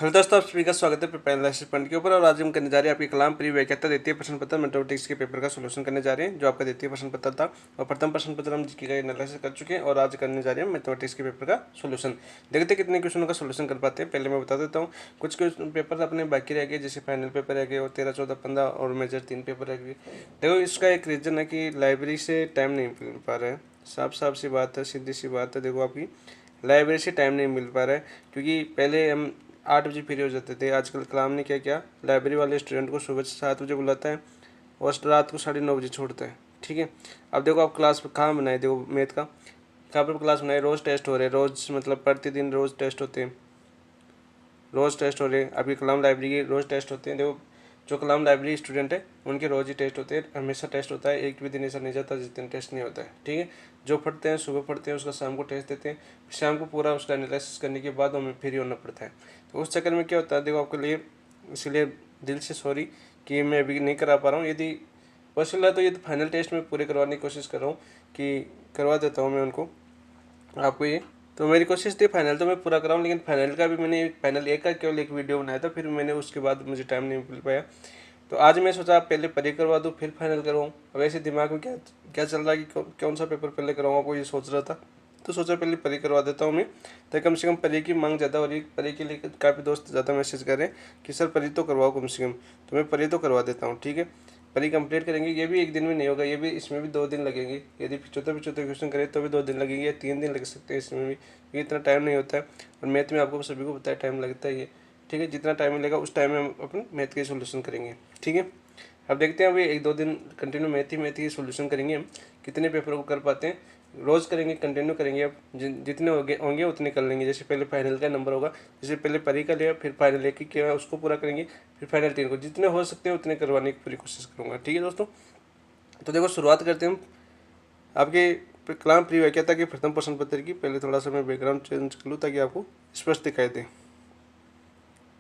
Hello दोस्तों, आप सभी का स्वागत है पेपर एनालिसिस पॉइंट के ऊपर। और आज हम करने जा रहे हैं आपकी कलाम प्री व्याख्याता द्वितीय प्रश्न पत्र मैथमेटिक्स के पेपर का सॉल्यूशन करने जा रहे हैं, जो आपका द्वितीय प्रश्न पत्र था। और प्रथम प्रश्न पत्र हम जीके का एनालिसिस कर चुके हैं और आज करने जा रहे हैं मैथमेटिक्स के पेपर का सॉल्यूशन। देखते हैं कितने क्वेश्चनों का सॉल्यूशन कर पाते हैं। पहले मैं बता देता हूँ, कुछ पेपर अपने बाकी रह गए, जैसे फाइनल पेपर रह गए और 13, 14, 15 और मेजर 3 पेपर रह गए। देखो, इसका एक रीजन है कि लाइब्रेरी से टाइम नहीं मिल पा रहा है। साफ साफ सी बात है, सीधी सी बात है। देखो, आपकी लाइब्रेरी से टाइम नहीं मिल पा रहा है, क्योंकि पहले हम 8 बजे फ्री हो जाते थे। आजकल कलाम ने क्या किया, लाइब्रेरी वाले स्टूडेंट को सुबह 7 बजे बुलाता है और रात को 9:30 बजे छोड़ता है। ठीक है, अब देखो आप क्लास कहाँ बनाए, देखो मैथ का कहाँ पर क्लास बनाए, रोज़ टेस्ट हो रहे हैं, रोज़ मतलब प्रतिदिन रोज़ टेस्ट होते हैं, रोज़ टेस्ट हो रहे हैं। अभी कलाम लाइब्रेरी के रोज़ टेस्ट होते हैं। देखो, जो कलाम लाइब्रेरी स्टूडेंट है उनके रोज़ ही टेस्ट होते हैं, हमेशा टेस्ट होता है। एक भी दिन ऐसा नहीं जाता जिस दिन टेस्ट नहीं होता है। ठीक है, जो पढ़ते हैं सुबह पढ़ते हैं, उसका शाम को टेस्ट देते हैं, शाम को पूरा उसका एनालिसिस करने के बाद हमें फ्री होना पड़ता है। तो उस चक्कर में क्या होता है, देखो आपके लिए इसलिए दिल से सॉरी कि मैं अभी नहीं करा पा रहा हूँ। यदि पॉसिबल है तो ये फाइनल टेस्ट में पूरे करवाने की कोशिश कर रहा हूँ कि करवा देता हूँ मैं उनको, आपको ये। तो मेरी कोशिश थी फाइनल तो मैं पूरा कराऊँ, लेकिन फाइनल का भी मैंने फाइनल एक का केवल एक वीडियो बनाया था, फिर मैंने उसके बाद मुझे टाइम नहीं मिल पाया। तो आज मैं सोचा पहले परी करवा दूँ फिर फाइनल करवाऊँ। अब ऐसे दिमाग में क्या क्या चल रहा है कि कौन सा पेपर पहले करवाऊँ, आपको ये सोच रहा था। तो सोचा पहले परी करवा देता हूँ मैं, तो कम से कम परी की मांग ज़्यादा हो रही है। परी के लिए काफ़ी दोस्त ज़्यादा मैसेज कर रहे हैं कि सर परी तो करवाओ कम से कम, तो मैं परी तो करवा देता हूँ। ठीक है, परी कंप्लीट करेंगे। ये भी एक दिन में नहीं होगा, ये भी इसमें भी 2 दिन लगेंगे। यदि 75 क्वेश्चन करें तो भी 2 दिन लगेंगे या 3 दिन लग सकते हैं इसमें भी, क्योंकि इतना टाइम नहीं होता है। और मैथ में आपको सभी को पता है टाइम लगता है ये। ठीक है, जितना टाइम मिलेगा उस टाइम में हम अपन मैथ के सोल्यूशन करेंगे। ठीक है, अब देखते हैं अभी 1-2 दिन कंटिन्यू मैथ ही सोल्यूशन करेंगे हम। कितने पेपर को कर पाते हैं, रोज़ करेंगे, कंटिन्यू करेंगे। अब जितने होंगे उतने कर लेंगे। जैसे पहले फाइनल का नंबर होगा, जैसे पहले परी का लिया, फिर फाइनल एक ही किया उसको पूरा करेंगे, फिर फाइनल 3 को। जितने हो सकते हैं उतने करवाने की पूरी कोशिश करूँगा। ठीक है दोस्तों, तो देखो शुरुआत करते हैं हम आपके कलाम प्री व्याख्याता के प्रथम प्रश्न पत्र की। पहले थोड़ा सा मैं बैकग्राउंड चेंज कर लूँ ताकि आपको स्पष्ट दिखाई दे।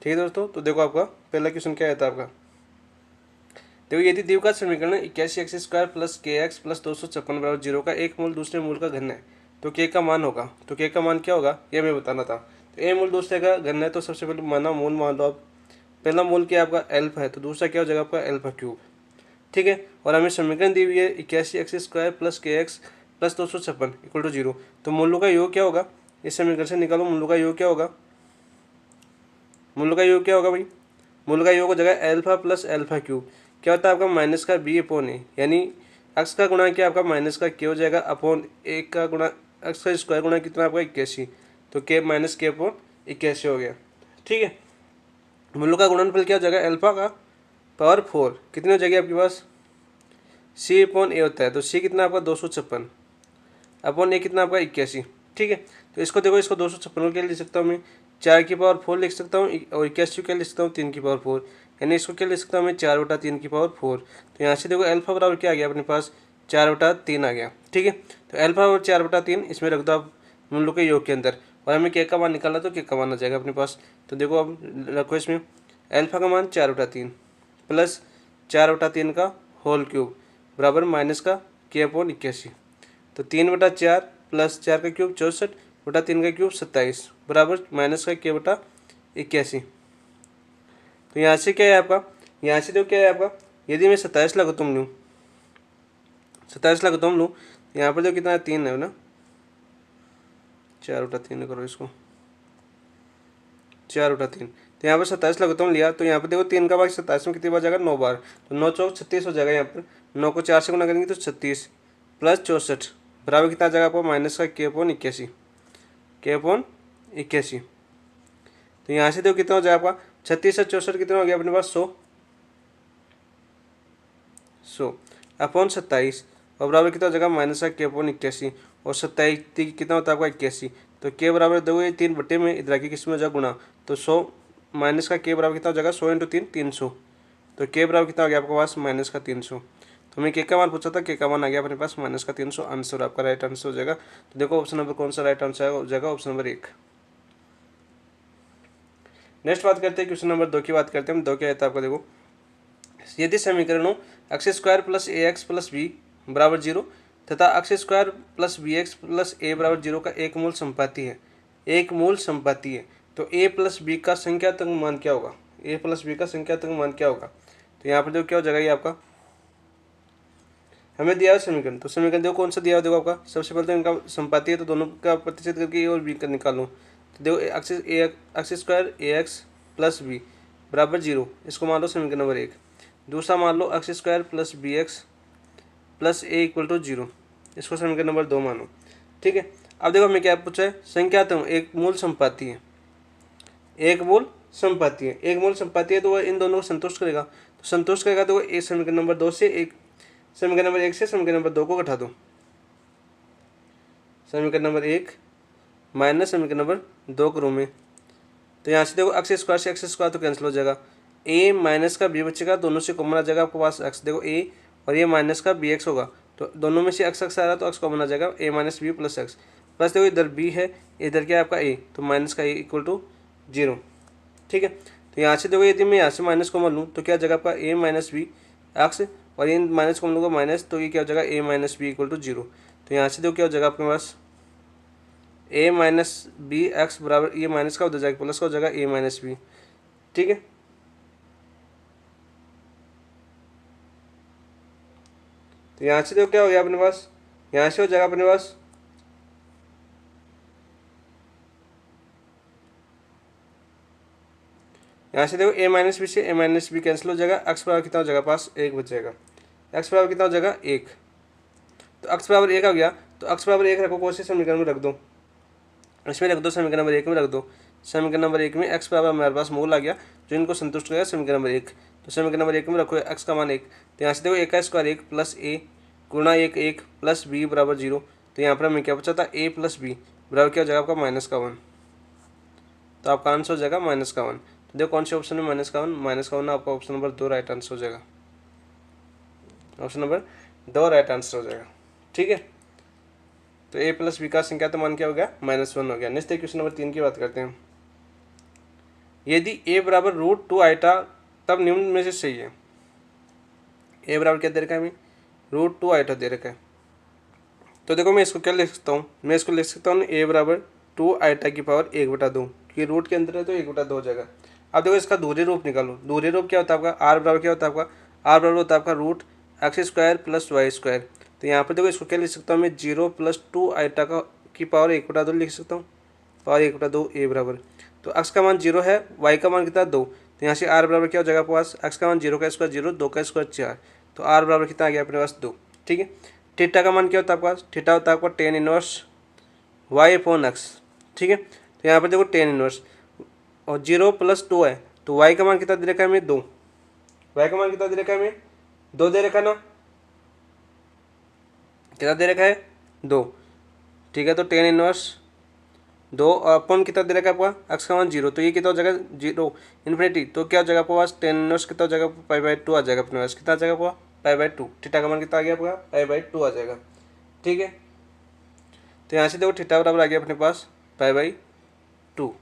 ठीक है दोस्तों, तो देखो आपका पहला क्वेश्चन क्या आता है आपका। देखो, यदि द्विघात समीकरण 81x² प्लस kx प्लस 256 बराबर 0 का एक मूल दूसरे मूल का घन है, तो k का मान होगा। तो k का मान क्या होगा ये मैं बताना था। तो a मूल दूसरे का घन है, तो सबसे पहले माना मूल मान लो आप। पहला मूल क्या आपका एल्फ है, तो दूसरा क्या हो जाएगा आपका एल्फा क्यूब। ठीक है, और हमें समीकरण दी हुई है 81x² plus kx plus 256 equal to 0। तो मूलों का योग क्या होगा, इस समीकरण से निकालो। मूलों का योग क्या होगा, मूल का योग क्या होगा भाई, मूल का योग हो जाएगा एल्फा प्लस एल्फा क्यूब। क्या होता है आपका माइनस का बी अपॉन ए, यानी एक्स का गुणा क्या आपका माइनस का के हो जाएगा अपॉन एक का गुणा एक्स का स्क्वायर गुणा कितना आपका 81, तो के माइनस के अपॉन 81 हो गया। ठीक है, मूलों का गुणनफल क्या हो जाएगा, एल्फा का पावर 4 कितनी हो जाएगी आपके पास, सी अपॉन ए होता है। तो सी कितना आपका 256 अपॉन ए कितना आपका 81। ठीक है, तो इसको देखो, इसको 256 के लिए लिख सकता हूँ मैं 4 की पावर 4 लिख सकता हूँ, और 81 क्या लिख सकता हूँ 3 की पावर 4, यानी इसको क्या लिख सकता हूँ मैं 4/3 की पावर 4। तो यहाँ से देखो एल्फा बराबर क्या आ गया अपने पास 4/3 आ गया। ठीक है, तो एल्फा और 4/3 इसमें रख दो आप मूलों के योग के अंदर, और हमें के का मान निकालना, तो के का मान आ जाएगा अपने पास। तो देखो अब रखो इसमें एल्फा का मान 4/3 प्लस 4/3 का होल क्यूब बराबर माइनस का के अपॉन 81। तो 3/4 प्लस 4 का क्यूब 64/3 का क्यूब 27 बराबर माइनस का के बटा 81। तो यहाँ से क्या है आपका, यहाँ से तो क्या है आपका, यदि मैं 27 लघुत्तम लूँ, 27 लघुत्तम लूँ, यहाँ पर जो कितना 3 है ना, 4/3 करो इसको, 4/3। तो यहाँ पर 27 लघुत्तम लिया, तो यहाँ पर देखो 3 का भाग 27 में कितनी बार जाएगा, 9 बार। तो 9 चौक 36 हो जाएगा। यहाँ पर 9 को 4 से गुना करेंगे तो 36 प्लस 64 बराबर कितना आ जाएगा आपको माइनस का के अपॉन 81, के अपॉन 81। तो यहाँ से देखो कितना हो जाएगा आपका 36 से 64 कितना हो गया अपने पास 100 अपॉन 27, और बराबर कितना हो जाएगा माइनस का के अपॉन 81, और 27 कितना होता है आपका 81। तो के बराबर देखो ये 3 बटे में इधर की किस में हो जाएगा गुणा, तो 100 माइनस का के बराबर कितना हो जाएगा 100 × 3 300। तो के बराबर कितना हो गया आपके पास माइनस का 300। तो हमें के का मान पूछा था, के का मान आ गया अपने पास माइनस का 300। आंसर आपका राइट आंसर हो जाएगा। तो देखो ऑप्शन नंबर कौन सा राइट आंसर हो जाएगा, ऑप्शन नंबर 1। नेक्स्ट बात करते हैं क्वेश्चन नंबर 2 की बात करते हैं हम। 2 क्या रहता है आपका, देखो यदि समीकरणों x² plus ax plus b बराबर 0 तथा x² plus bx plus a बराबर 0 का एक मूल संपाती है, एक मूल संपाती है, तो a प्लस बी का संख्यात्मक मान क्या होगा, a प्लस बी का संख्यात्मक मान क्या होगा। तो यहाँ पर देखो क्या हो जाएगा, ये आपका हमें दिया है समीकरण, तो समीकरण देखो कौन सा दिया है, देखो आपका सबसे पहले तो इनका संपाती है, तो दोनों का प्रतिशत करके ए और बी का निकालो। तो देखो एक्स स्क्वायर ए एक्स प्लस बी बराबर 0, इसको मान लो समीकरण नंबर 1। दूसरा मान लो x square plus b x plus a equal to 0, इसको समीकरण नंबर 2 मानो। ठीक है, अब देखो हमें क्या पूछा है, संख्यात्मक एक मूल संपाती है, एक मूल संपाती है, एक मूल संपाती है, तो वह इन दोनों को संतुष्ट करेगा। तो संतुष्ट करेगा तो एक समीकरण नंबर 2 से एक समीकरण नंबर 1 से समीकरण नंबर 2 को घटा दो। समीकरण नंबर 1 माइनस समीकरण नंबर 2 करो में, तो यहाँ से देखो एक्स स्क्वायर से एक्स स्क्वायर तो कैंसिल हो जाएगा, ए माइनस का बी बचेगा, दोनों से कॉमन आ जाएगा आपके पास एक्स। देखो ए और ये माइनस का बी एक्स होगा, तो दोनों में से एक्स एक्स आ रहा है तो एक्स कॉमन आ जाएगा, a minus b plus x. Plus देखो इधर बी है, इधर क्या है आपका ए, तो माइनस का ए इक्वल टू 0। ठीक है, तो यहाँ से देखो यदि मैं यहाँ से माइनस कॉमन लूँ तो क्या जगह आपका ए माइनस बी एक्स, और ये माइनस कॉमन लूँगा माइनस, तो ये क्या हो जाएगा a minus B equal to 0। तो यहाँ से देखो क्या हो जाएगा आपके पास ए माइनस बी एक्स बराबर, ये माइनस का उधर जाएगा प्लस का हो जाएगा ए माइनस बी। ठीक है, तो यहाँ से देखो क्या हो गया अपने पास, यहाँ से हो जाएगा अपने पास यहाँ से देखो ए माइनस बी से ए माइनस बी कैंसिल हो जाएगा, एक्स बराबर कितना हो जाएगा पास 1 बच जाएगा, एक्स बराबर कितना हो जाएगा 1। तो एक्स बराबर 1 आ गया, तो एक्स बराबर 1 रखो, कौन से समीकरण में रख दो, इसमें रख दो, समीकरण नंबर 1 में रख दो। समीकरण नंबर 1 में एक्स बराबर हमारे पास मूल आ गया जो इनको संतुष्ट करेगा, समीकरण नंबर 1। तो समीकरण नंबर 1 में रखो एक्स का मान 1, तो यहाँ से देखो ए का स्क्वायर 1 प्लस ए गुणा 1 1 प्लस बी बराबर 0। तो यहाँ पर हमें क्या बचा था, ए प्लस बी बराबर क्या हो जाएगा आपका -1। तो आपका आंसर हो जाएगा -1। तो देखो कौन से ऑप्शन में -1 आपका ऑप्शन नंबर 2 राइट आंसर हो जाएगा, ऑप्शन नंबर 2 राइट आंसर हो जाएगा। ठीक है, तो ए प्लस बी का संख्यात्मक मान क्या हो गया, -1 हो गया। नेक्स्ट क्वेश्चन नंबर 3 की बात करते हैं। यदि ए बराबर √2 आइटा तब निम्न में से सही है। ए बराबर क्या दे रखा है हमें, √2 आइटा दे रखा है। तो देखो मैं इसको क्या लिख सकता हूँ, मैं इसको लिख सकता हूँ ए बराबर 2 आइटा की पावर 1/2, क्योंकि रूट के अंदर है तो 1/2 हो जाएगा। अब देखो इसका दूरी रूप निकालो, दूरी रूप क्या होता है आपका, आर बराबर क्या होता है आपका, आर बराबर होता है आपका √x² प्लस y²। तो यहाँ पर देखो इसको क्या लिख सकता हूँ मैं, 0 + 2 आइटा का की पावर 1/2 लिख सकता हूँ, पावर 1/2 ए बराबर। तो x का मान 0 है, y का मान कितना 2, तो यहाँ से r बराबर क्या हो जाएगा आपके पास, x का मान 0 का स्क्वायर 0, 2 का स्क्वायर 4, तो r बराबर कितना आ गया अपने पास 2। ठीक है, थीटा का मान क्या होता है आपके पास, थीटा होता है आपका tan इनवर्स y/x। ठीक है, तो यहाँ पर देखो tan इनवर्स और 0 + 2 है, तो y का मान कितना दे रखा है हमें 2, y का मान कितना दे रखा है हमें 2 दे रखा है ना, कितना दे रखा है 2। ठीक है, तो tan इनवर्स 2 अपॉन कितना दे रखा है आपका, x का मान 0, तो ये कितना हो जाएगा 0 इन्फिनिटी, तो क्या हो जाएगा आपके पास tan इनवर्स कितना हो जाएगा π/2 आ जाएगा अपने पास, कितना आ जाएगा आपका π/2। थीटा का मान कितना आ गया आपका π/2 आ जाएगा। ठीक है, तो यहाँ से देखो थीटा बराबर आ गया अपने पास π/2।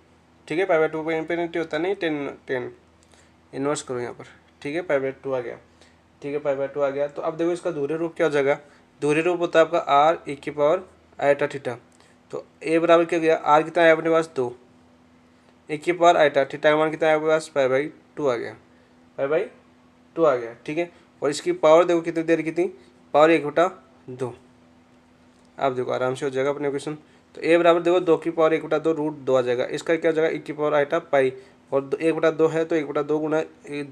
ठीक है, π/2 पर इन्फिनिटी होता नहीं, टेन इन्वर्स करो यहाँ पर। ठीक है, π/2 आ गया। ठीक है, π/2 आ गया। तो अब देखो इसका दूरी रूप क्या हो जाएगा, दूरी रूप होता है आपका r e⁻θ। तो ए बराबर क्या गया, आर कितना आया अपने पास 2, e⁻θ, थीटा का मान कितना आया आपके पास π/2 आ गया, π/2 आ गया। ठीक है, और इसकी पावर देखो कितनी देर की थी, पावर 1/2। आप देखो आराम से हो जाएगा अपने क्वेश्चन। तो ए बराबर देखो 2 की पावर 1/2 √2 आ जाएगा, इसका क्या हो जाएगा e⁻θ और 1/2 है तो 1/2 गुना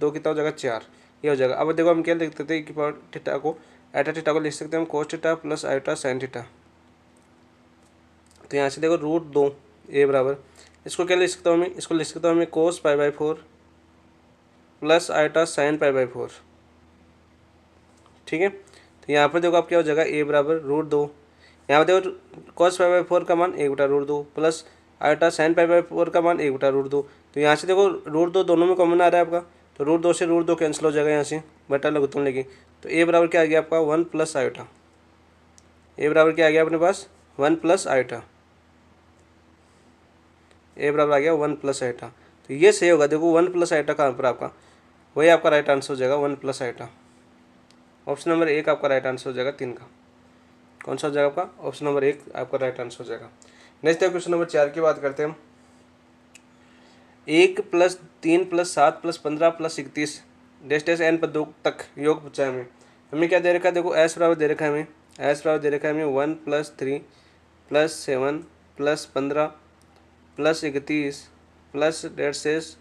2 कितना हो जाएगा 4, ये हो जाएगा। अब देखो हम क्या लिख सकते हैं, e⁻θ को θ को लिख सकते हैं हम cos⁡θ प्लस i sin⁡θ। तो यहाँ से देखो √2 ए बराबर, इसको क्या लिख सकता हूँ मैं, इसको लिख सकता हूँ मैं cos π/4 प्लस i sin π/4। ठीक है, तो यहाँ पर देखो आप क्या हो जाएगा ए बराबर √2, यहाँ पर देखो cos π/4 का मान 1/√2 प्लस i sin π/4 का मान 1/√2। तो यहाँ से देखो √2 दोनों में कॉमन आ रहा है आपका, तो √2 से √2 कैंसिल हो जाएगा यहाँ से, बटा लघुत्तम लेके। तो ए बराबर क्या आ गया आपका 1 + i, ए बराबर क्या आ गया अपने पास 1 + i, ए बराबर आ गया 1 + i। तो ये सही होगा, देखो 1 + i कहाँ पर आपका, वही आपका राइट आंसर हो जाएगा 1 + i। ऑप्शन नंबर 1 आपका राइट आंसर हो जाएगा 3 का। कौन सा हो जाएगा आपका, ऑप्शन नंबर 1 आपका राइट आंसर हो जाएगा। नेक्स्ट क्वेश्चन नंबर 4 की बात करते हैं हम। 1+3+7+15+31 तक योग पूछा है हमें। हमें क्या दे रखा है, देखो एस बराबर दे रखा है हमें, एस बराबर दे रखा है हमें 1+3+7+15+31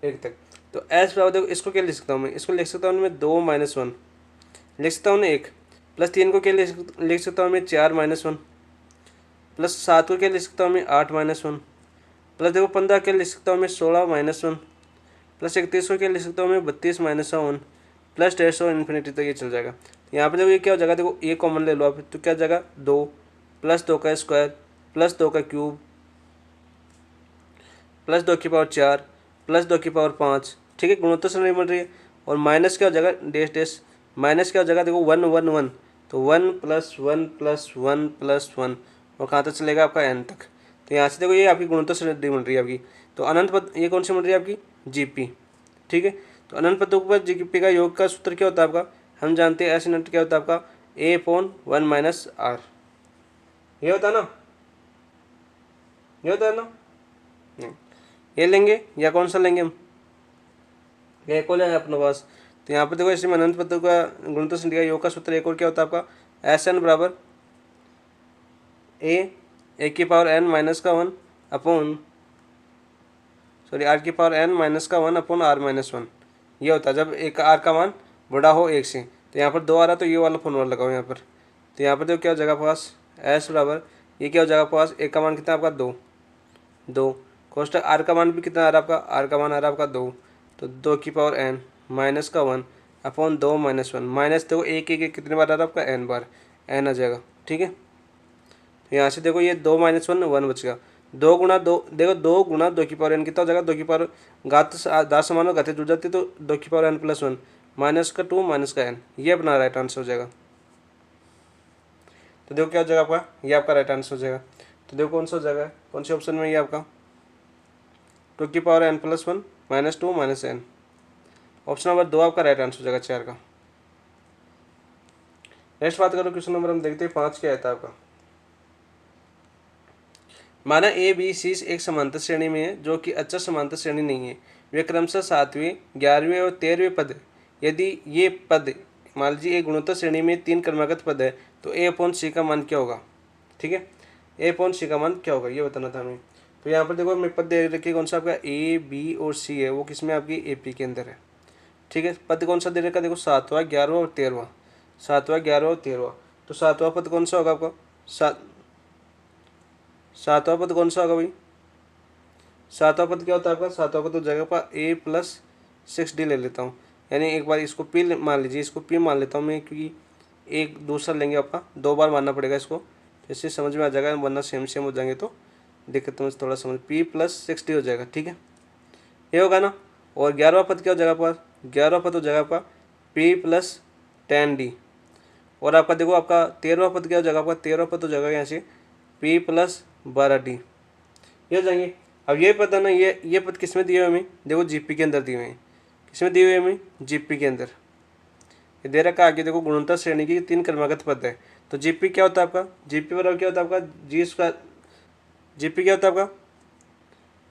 1 तक। तो एस बराबर देखो इसको क्या लिख सकता हूँ मैं, इसको लिख सकता हूँ मैं 2-1 लिख सकता हूँ ना, 1 +3 को क्या लिख सकता हूँ मैं 4-1 +7 को क्या लिख सकता हूँ मैं 8-1 प्लस देखो 15 क्या लिख सकता हूँ मैं 16-1 +31 को क्या लिख सकता हूँ मैं 32-1 प्लस 150 इन्फिनिटी तक ये चल जाएगा। तो यहाँ पे देखो ये क्या हो जाएगा, देखो ए कॉमन ले लो आप, तो क्या हो जाएगा 2 +2 का स्क्वायर +2 का क्यूब +2 की पावर 4 +2 की पावर 5, ठीक है, गुणोत्तर श्रेणी बन रही है। और माइनस क्या हो जाएगा डैश माइनस क्या हो जाएगा, देखो 1-1-1, तो 1+1+1+1 और कहाँ तक चलेगा आपका n तक। तो यहाँ से देखो ये आपकी गुणोत्तर श्रेणी बन रही है आपकी। तो अनंत पद ये कौन सी बन रही है आपकी, जीपी, ठीक है। तो अनंत पदों पर जीपी का योग का सूत्र क्या होता है आपका, हम जानते हैं एस यूनिट क्या होता है आपका A/1 - R, ये होता है ना, ये होता है ना, नहीं ये लेंगे या कौन सा लेंगे हम, ये एक और है अपने पास। तो यहाँ पर देखो इसमें अनंत पदों का गुणोत्तर श्रेणी का योग का सूत्र एक और क्या होता है आपका, SN बराबर A/n-1 अपॉन R/n-1/R-1, ये होता है जब एक R का मान बड़ा हो एक से। तो यहाँ पर 2 आ रहा तो ये वाला फॉर्मूला लगाओ यहाँ पर। तो यहाँ पर देखो क्या हो जाएगा पास, S बराबर ये क्या हो जाएगा पास, एक का मान कितना आपका 2 कोष्टक R का मान भी कितना आ रहा है आपका, R का मान आ रहा है आपका 2, तो 2^n-1 अपॉन 2-1 माइनस देखो एक कितने बार आ रहा है आपका n बार, n आ जाएगा, ठीक है। तो यहाँ से देखो ये 2-1 1 बच गया, 2 × 2 देखो 2 × 2 n कितना हो जाएगा, 2 की पावर घात समान और घातें जुड़ जाती है तो 2n+1 -2 -n, ये अपना राइट आंसर हो जाएगा। तो देखो क्या हो जाएगा आपका, ये आपका राइट आंसर हो जाएगा। तो देखो कौन सा हो जाएगा, कौन से ऑप्शन में ये आपका 2n+1 -2 -n, ऑप्शन नंबर 2 आपका राइट आंसर हो जाएगा 4 का। नेक्स्ट बात करो क्वेश्चन नंबर हम देखते हैं 5 क्या आता है आपका। माना ABC एक समांतर श्रेणी में है जो कि अचर समांतर श्रेणी नहीं है, वे क्रमशः 7वें 11वें और 13वें पद। यदि ये पद मान लीजिए एक गुणोत्तर श्रेणी में 3 क्रमागत पद है तो A/C का मान क्या होगा, ठीक है, A/C का मान क्या होगा ये बताना था हमें। तो यहाँ पर देखो मैं पद दे रखिए कौन सा आपका A, B और C है, वो किसमें आपकी AP के अंदर है, ठीक है। पद कौन सा दे रखा देखो 7वां 11वां और 13वां, 7वां 11वां और 13वां। तो 7वां पद कौन सा होगा आपका, 7वां पद कौन सा होगा भाई, 7वां पद क्या होता है आपका, 7वां पद हो जाएगा आपका A+6D ले लेता हूँ, यानी एक बार इसको P मान लीजिए, इसको P मान लेता हूँ मैं, क्योंकि एक दूसरा लेंगे आपका 2 बार मानना पड़ेगा इसको, तो इससे समझ में आ जाएगा, वरना सेम हो जाएंगे तो दिक्कत तो थोड़ा समझ, P+6D हो जाएगा, ठीक है, ये होगा ना। और 11वां पद क्या हो जाएगा आपका, 11वां पद हो जाएगा आपका P+10D। और आपका देखो आपका 13वां पद क्या हो जाएगा आपका, 13वां पद हो जाएगा यहाँ से P+12D, ये हो जाएंगे। अब ये पद है ना, ये पद किस में दिए हुए हमें, देखो जीपी के अंदर दिए हुए हैं, किसमें दिए हुए हमें, जीपी के अंदर। ये दे रखा आगे देखो गुणोत्तर श्रेणी की 3 क्रमागत पद है, तो जीपी क्या होता है आपका, जीपी बराबर क्या होता है आपका G², जीपी क्या होता है आपका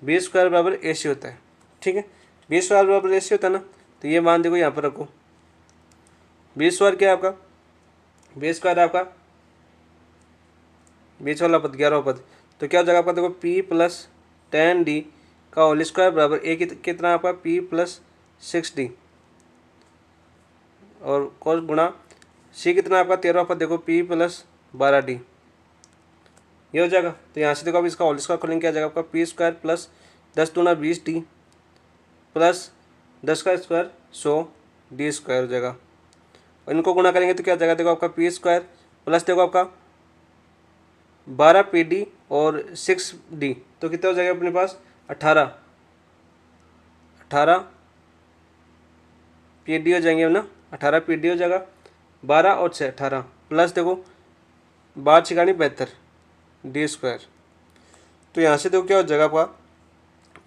B² बराबर AC होता है, ठीक है, B² बराबर AC होता है ना। तो ये मान देखो यहाँ पर रखो, B² क्या है आपका, B² आपका बीच वाला पद 11वां पद, तो क्या हो जाएगा आपका देखो P+10D का होल स्क्वायर बराबर A कितना आपका P+6D और कोस गुणा C कितना आपका 13वां पद देखो P+12D, ये हो जाएगा। तो यहाँ से देखो अब इसका होल स्क्वायर खोलेंगे क्या जाएगा आपका P² प्लस 10×20D प्लस 10 का स्क्वायर 100D² हो जाएगा। और इनको गुणा करेंगे तो क्या जाएगा देखो आपका P² प्लस देखो आपका 12PD और 6D, तो कितना हो जाएगा अपने पास 18 PD हो जाएंगे ना, 18 PD हो जाएगा, 12 और 6 18 प्लस देखो 12×72D²। तो यहाँ से देखो क्या हो जाएगा आपका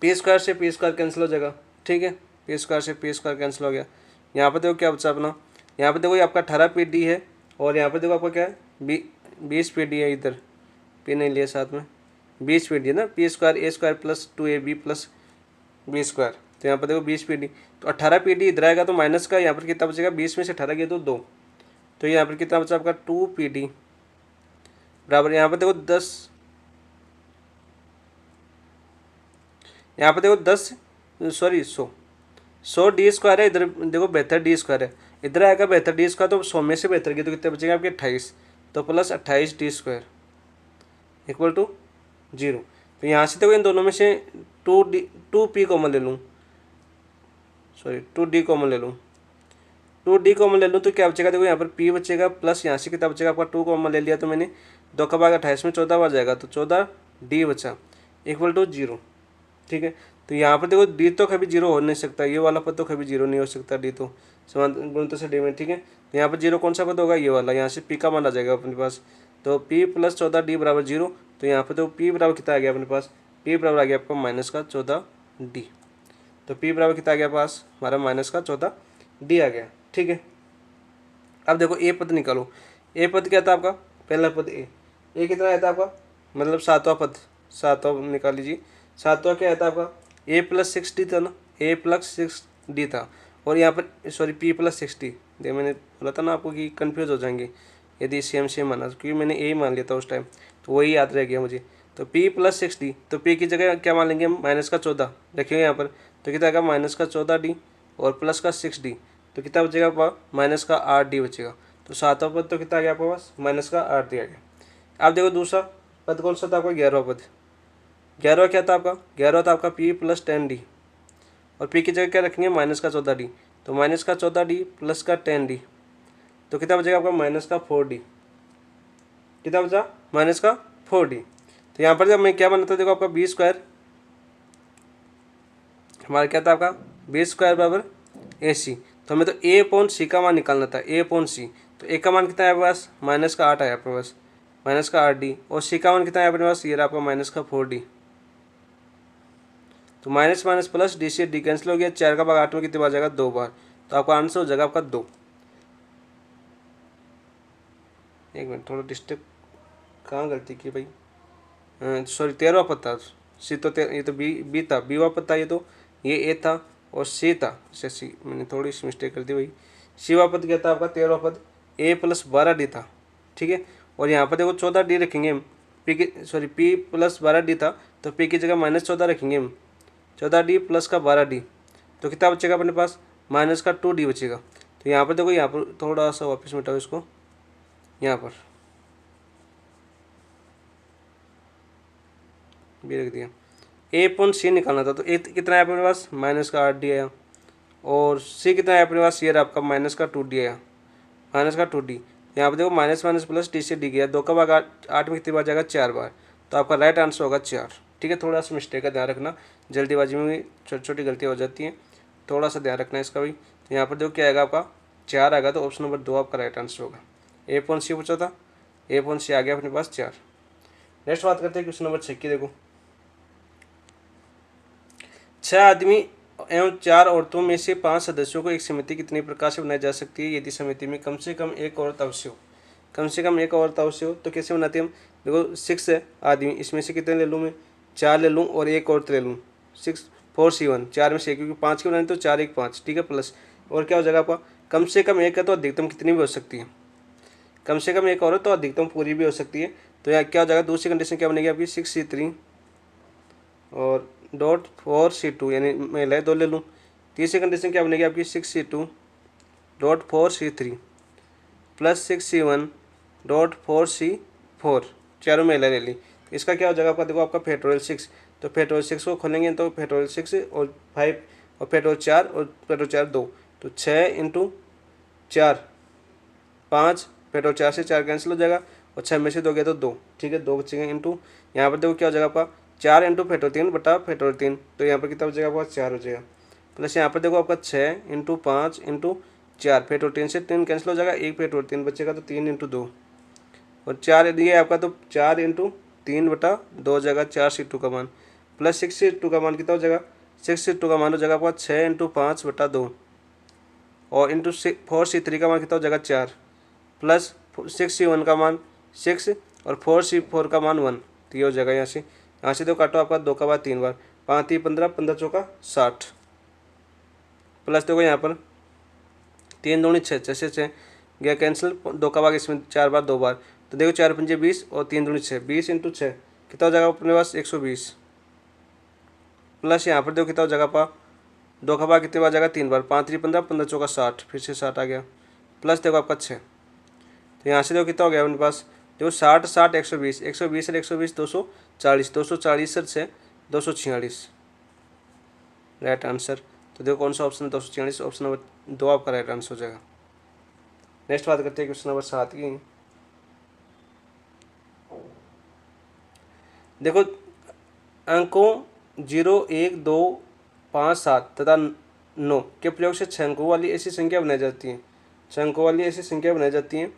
P² से P² कैंसिल हो जाएगा, ठीक है, P² से P² कैंसिल हो गया। यहाँ पर देखो क्या बचा अपना, यहाँ पर देखो ये आपका 18 PD है और यहाँ पर देखो आपका क्या है 20 PD है, इधर P नहीं लिया साथ में, 20 पी डी है ना, p square a square plus 2ab plus b square. तो यहाँ पर देखो 20 पी डी, तो 18 पी डी इधर आएगा तो माइनस का यहाँ पर कितना बचेगा, 20 में से 18 गया तो 2, तो यहाँ पर कितना बचा आपका 2 पी डी बराबर, यहाँ पर देखो 10, यहाँ पर देखो 10 सॉरी 100 डी स्क्वायर है, इधर देखो 72 डी स्क्वायर है, इधर आएगा 72 डी स्क्वायर, तो 100 में से 72 गया तो कितने बचेगा आपके 28, तो plus 28 D square equal to 0। तो यहाँ से देखो इन दोनों में से 2p कॉमन ले लूँ, सॉरी 2d कॉमन ले लूँ, 2d कॉमन ले लूँ तो क्या बचेगा, देखो यहाँ पर p बचेगा प्लस यहाँ से कितना बचेगा आपका 2 कॉमन ले लिया, तो मैंने 2 का भाग 28 में 14 बार जाएगा, तो 14d बचा इक्वल टू 0। ठीक है, तो यहाँ पर देखो d तो कभी 0 हो नहीं सकता, ये वाला पद तो कभी 0 नहीं हो सकता, d तो समान गुणित से d में। ठीक है, तो यहाँ पर 0 कौन सा पद होगा, ये वाला, यहाँ से p का मान आ जाएगा अपने पास, तो p प्लस 14d बराबर 0। तो यहाँ पर तो p बराबर कितना आ गया अपने पास, p बराबर आ गया आपका माइनस का 14d, तो p बराबर कितना आ गया पास हमारा माइनस का 14d आ गया। ठीक है, अब देखो a पद निकालो, a पद क्या था आपका, पहला पद a कितना आया था आपका, मतलब सातवां पद, सातवां निकाल लीजिए, सातवां क्या आया था आपका a प्लस 6d था ना, a प्लस 6d था, और यहाँ पर सॉरी p प्लस 6d, दे मैंने बोला था ना आपको कि कन्फ्यूज़ हो जाएंगे यदि सेम सेम माना, क्योंकि मैंने a मान लिया था उस टाइम, तो वही याद रह गया मुझे। तो p प्लस 6d, तो p की जगह क्या मान लेंगे हम, माइनस का 14 रखेंगे यहाँ पर, तो कितना आएगा माइनस का 14d और प्लस का 6d, तो कितना बचेगा आपका माइनस का 8d बचेगा। तो सातवां पद तो कितना आ गया आपके पास, माइनस का 8d आ गया। अब देखो दूसरा पद कौन सा था आपका, 11वां पद, 11वां क्या था आपका, 11वां था आपका p प्लस 10d, और p की जगह क्या रखेंगे माइनस का 14d, तो माइनस का 14d प्लस का 10d, तो कितना बचेगा आपका माइनस का 4d, कितना बचा माइनस का 4d। तो यहाँ पर जब मैं क्या बना था, देखो आपका बी स्क्वायर, हमारा क्या था आपका बी स्क्वायर बराबर ए सी, तो हमें तो ए अपॉन सी का मान निकालना था, ए अपॉन सी, तो ए का मान कितना है आपके पास माइनस का 8 आया आपके पास, माइनस का 8d, और सी का मान कितना है अपने पास, ये रहा आपका माइनस का 4d, तो माइनस माइनस प्लस डी से डी कैंसिल हो गया, 4 का भाग 8 में कितनी बार जाएगा, 2 बार, तो आपका आंसर हो जाएगा आपका 2। एक मिनट थोड़ा डिस्टर्ब, कहाँ गलती की भाई, सॉरी 13वां पद था, सी तो ये तो बी था, बीवा पद था, ये ए था और सी था, अच्छा सी मैंने थोड़ी सी मिस्टेक कर दी भाई, सीवा पद क्या था आपका 13वां पद, ए प्लस 12d था। ठीक है, और यहाँ पर देखो 14d रखेंगे हम, पी की सॉरी p प्लस 12d था, तो p की जगह माइनस 14 रखेंगे हम, 14d प्लस का 12d, तो कितना बचेगा अपने पास माइनस का 2d बचेगा। तो यहाँ पर देखो, यहाँ पर थोड़ा सा वापस मिटाओ इसको, यहाँ पर भी रख दिया, ए अपॉन सी निकालना था, तो ए कितना है अपने पास माइनस का 8d आया, और सी कितना है अपने पास, ये आपका माइनस का 2d आया, माइनस का 2d। यहाँ पर देखो माइनस माइनस प्लस डी से डी गया, 2 का भाग 8 में कितनी बार जाएगा, 4 बार, तो आपका राइट आंसर होगा 4। ठीक है, थोड़ा सा मिस्टेक का ध्यान रखना, जल्दीबाजी में भी छोटी छोटी गलतियाँ हो जाती हैं, थोड़ा सा ध्यान रखना इसका भी। तो यहाँ पर देखो क्या आएगा आपका 4 आएगा, तो ऑप्शन नंबर 2 आपका राइट आंसर होगा। ए अपॉन सी पूछा था, ए अपॉन सी आ गया अपने पास 4। नेक्स्ट बात करते हैं क्वेश्चन नंबर 6 की। देखो 6 आदमी एवं 4 औरतों में से 5 सदस्यों को एक समिति कितनी प्रकार से बनाई जा सकती है, यदि समिति में कम से कम एक औरत अवश्य हो, कम से कम एक औरत अवश्य हो, तो कैसे बनाते हैं हम, देखो 6 है आदमी, इसमें से कितने ले लूँ मैं, 4 ले लूँ और एक औरत ले लूँ, 6 4 C1, 4 में से, क्योंकि 5 की बनानी तो 4 1 5, ठीक है, प्लस और क्या हो जाएगा आपका कम से कम एक है, तो अधिकतम कितनी भी हो सकती है, कम से कम एक औरत तो अधिकतम पूरी भी हो सकती है। तो यहाँ क्या हो जाएगा, दूसरी कंडीशन क्या बनेगी आपकी 6C3 और डॉट 4C2, यानी मैं ले 2 ले लूँ। तीसरी कंडीशन क्या बनेगी आपकी 6C2 dot 4C3 plus 6C1 dot 4C4, चारों में ले ली। इसका क्या हो जाएगा आपका, देखो आपका फेटोरियल 6, तो फेटोरियल 6 को खोलेंगे तो फेटोरियल 6 और 5 और फेटोरियल 4 और फेटोरियल 4 2, तो 6 इंटू 4 5, फेटोरियल 4 से 4 कैंसिल हो जाएगा, और 6 में से 2 गया तो 2, ठीक है, 2 बचेंगे इंटू, यहाँ पर देखो क्या हो जाएगा आपका 4 इंटू फेटोरियल 3 बटा फेटोरियल 3, तो यहाँ पर कितना बचेगा आपका 4 हो जाएगा, प्लस यहाँ पर देखो आपका 6 इंटू 5 इंटू 4, फेटोरियल 3 से 3 कैंसिल हो जाएगा, एक फेटोरियल 3 बचेगा, तो 3 इंटू 2 और 4 दिए आपका, तो 4 इंटू 3 बटा 2 हो जाएगा 4C2 का मान, प्लस 6C2 का मान कितना हो जाएगा, 6C2 का मान हो जाएगा आपका 6 इंटू 5 बटा 2 और इंटू 4C3 का मान कितना हो जाएगा 4, प्लस 6C1 का मान 6 और 4C4 का मान 1, तो ये हो जाएगा यहाँ से यहाँ से देखो काटो आपका 2 का बाद 3 बार, 5 3 15, 15 चौका 60, प्लस देखो यहाँ पर 3 दूनी 6, 6 से 6 गया कैंसिल, 2 का भाग इसमें 4 बार 2 बार, तो देखो 4 पंजे 20 और 3 दूनी 6, 20 इंटू 6 कितना हो जाएगा अपने पास 120, प्लस यहाँ पर देखो कितना हो जाएगा पा 2 का भाग कितने बार जाएगा 3 बार, 5 3 15, 15 चौका 60, फिर से 60 आ गया, प्लस देखो आपका 6, तो यहाँ से देखो कितना हो गया अपने पास, देखो 60 60 120, 120 और 120 240, 240 से 246 राइट आंसर। तो देखो कौन सा ऑप्शन 246, ऑप्शन नंबर 2 आपका राइट आंसर हो जाएगा। नेक्स्ट बात करते हैं क्वेश्चन नंबर 7 की। देखो अंकों 0 1 2 5 7 तथा 9 के प्रयोग से 6 अंकों वाली ऐसी संख्या बनाई जाती है, 6 अंकों वाली ऐसी संख्या बनाई जाती है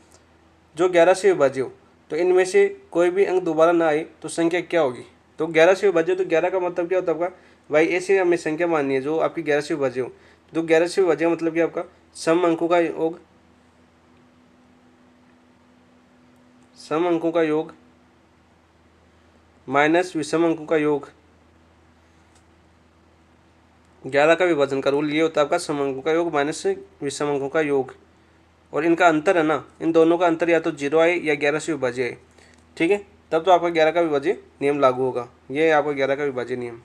जो 11 से विभाज्य हो, तो इनमें से कोई भी अंक दोबारा ना आए तो संख्या क्या होगी। तो 11 से विभाज्य, तो 11 का मतलब क्या होता है आपका, भाई ऐसी हमें संख्या माननी है जो आपकी 11 से विभाज्य हो। तो 11 से विभाज्य मतलब क्या आपका सम अंकों का योग, सम अंकों का योग माइनस विषम अंकों का योग। 11 का विभाजन का रूल ये होता है आपका सम अंकों का योग माइनस विषम अंकों का योग, और इनका अंतर है ना, इन दोनों का अंतर या तो 0 आए या 11 से विभाज्य आए, ठीक है, तब तो आपका 11 का विभाज्य नियम लागू होगा। ये है आपका 11 का विभाज्य नियम।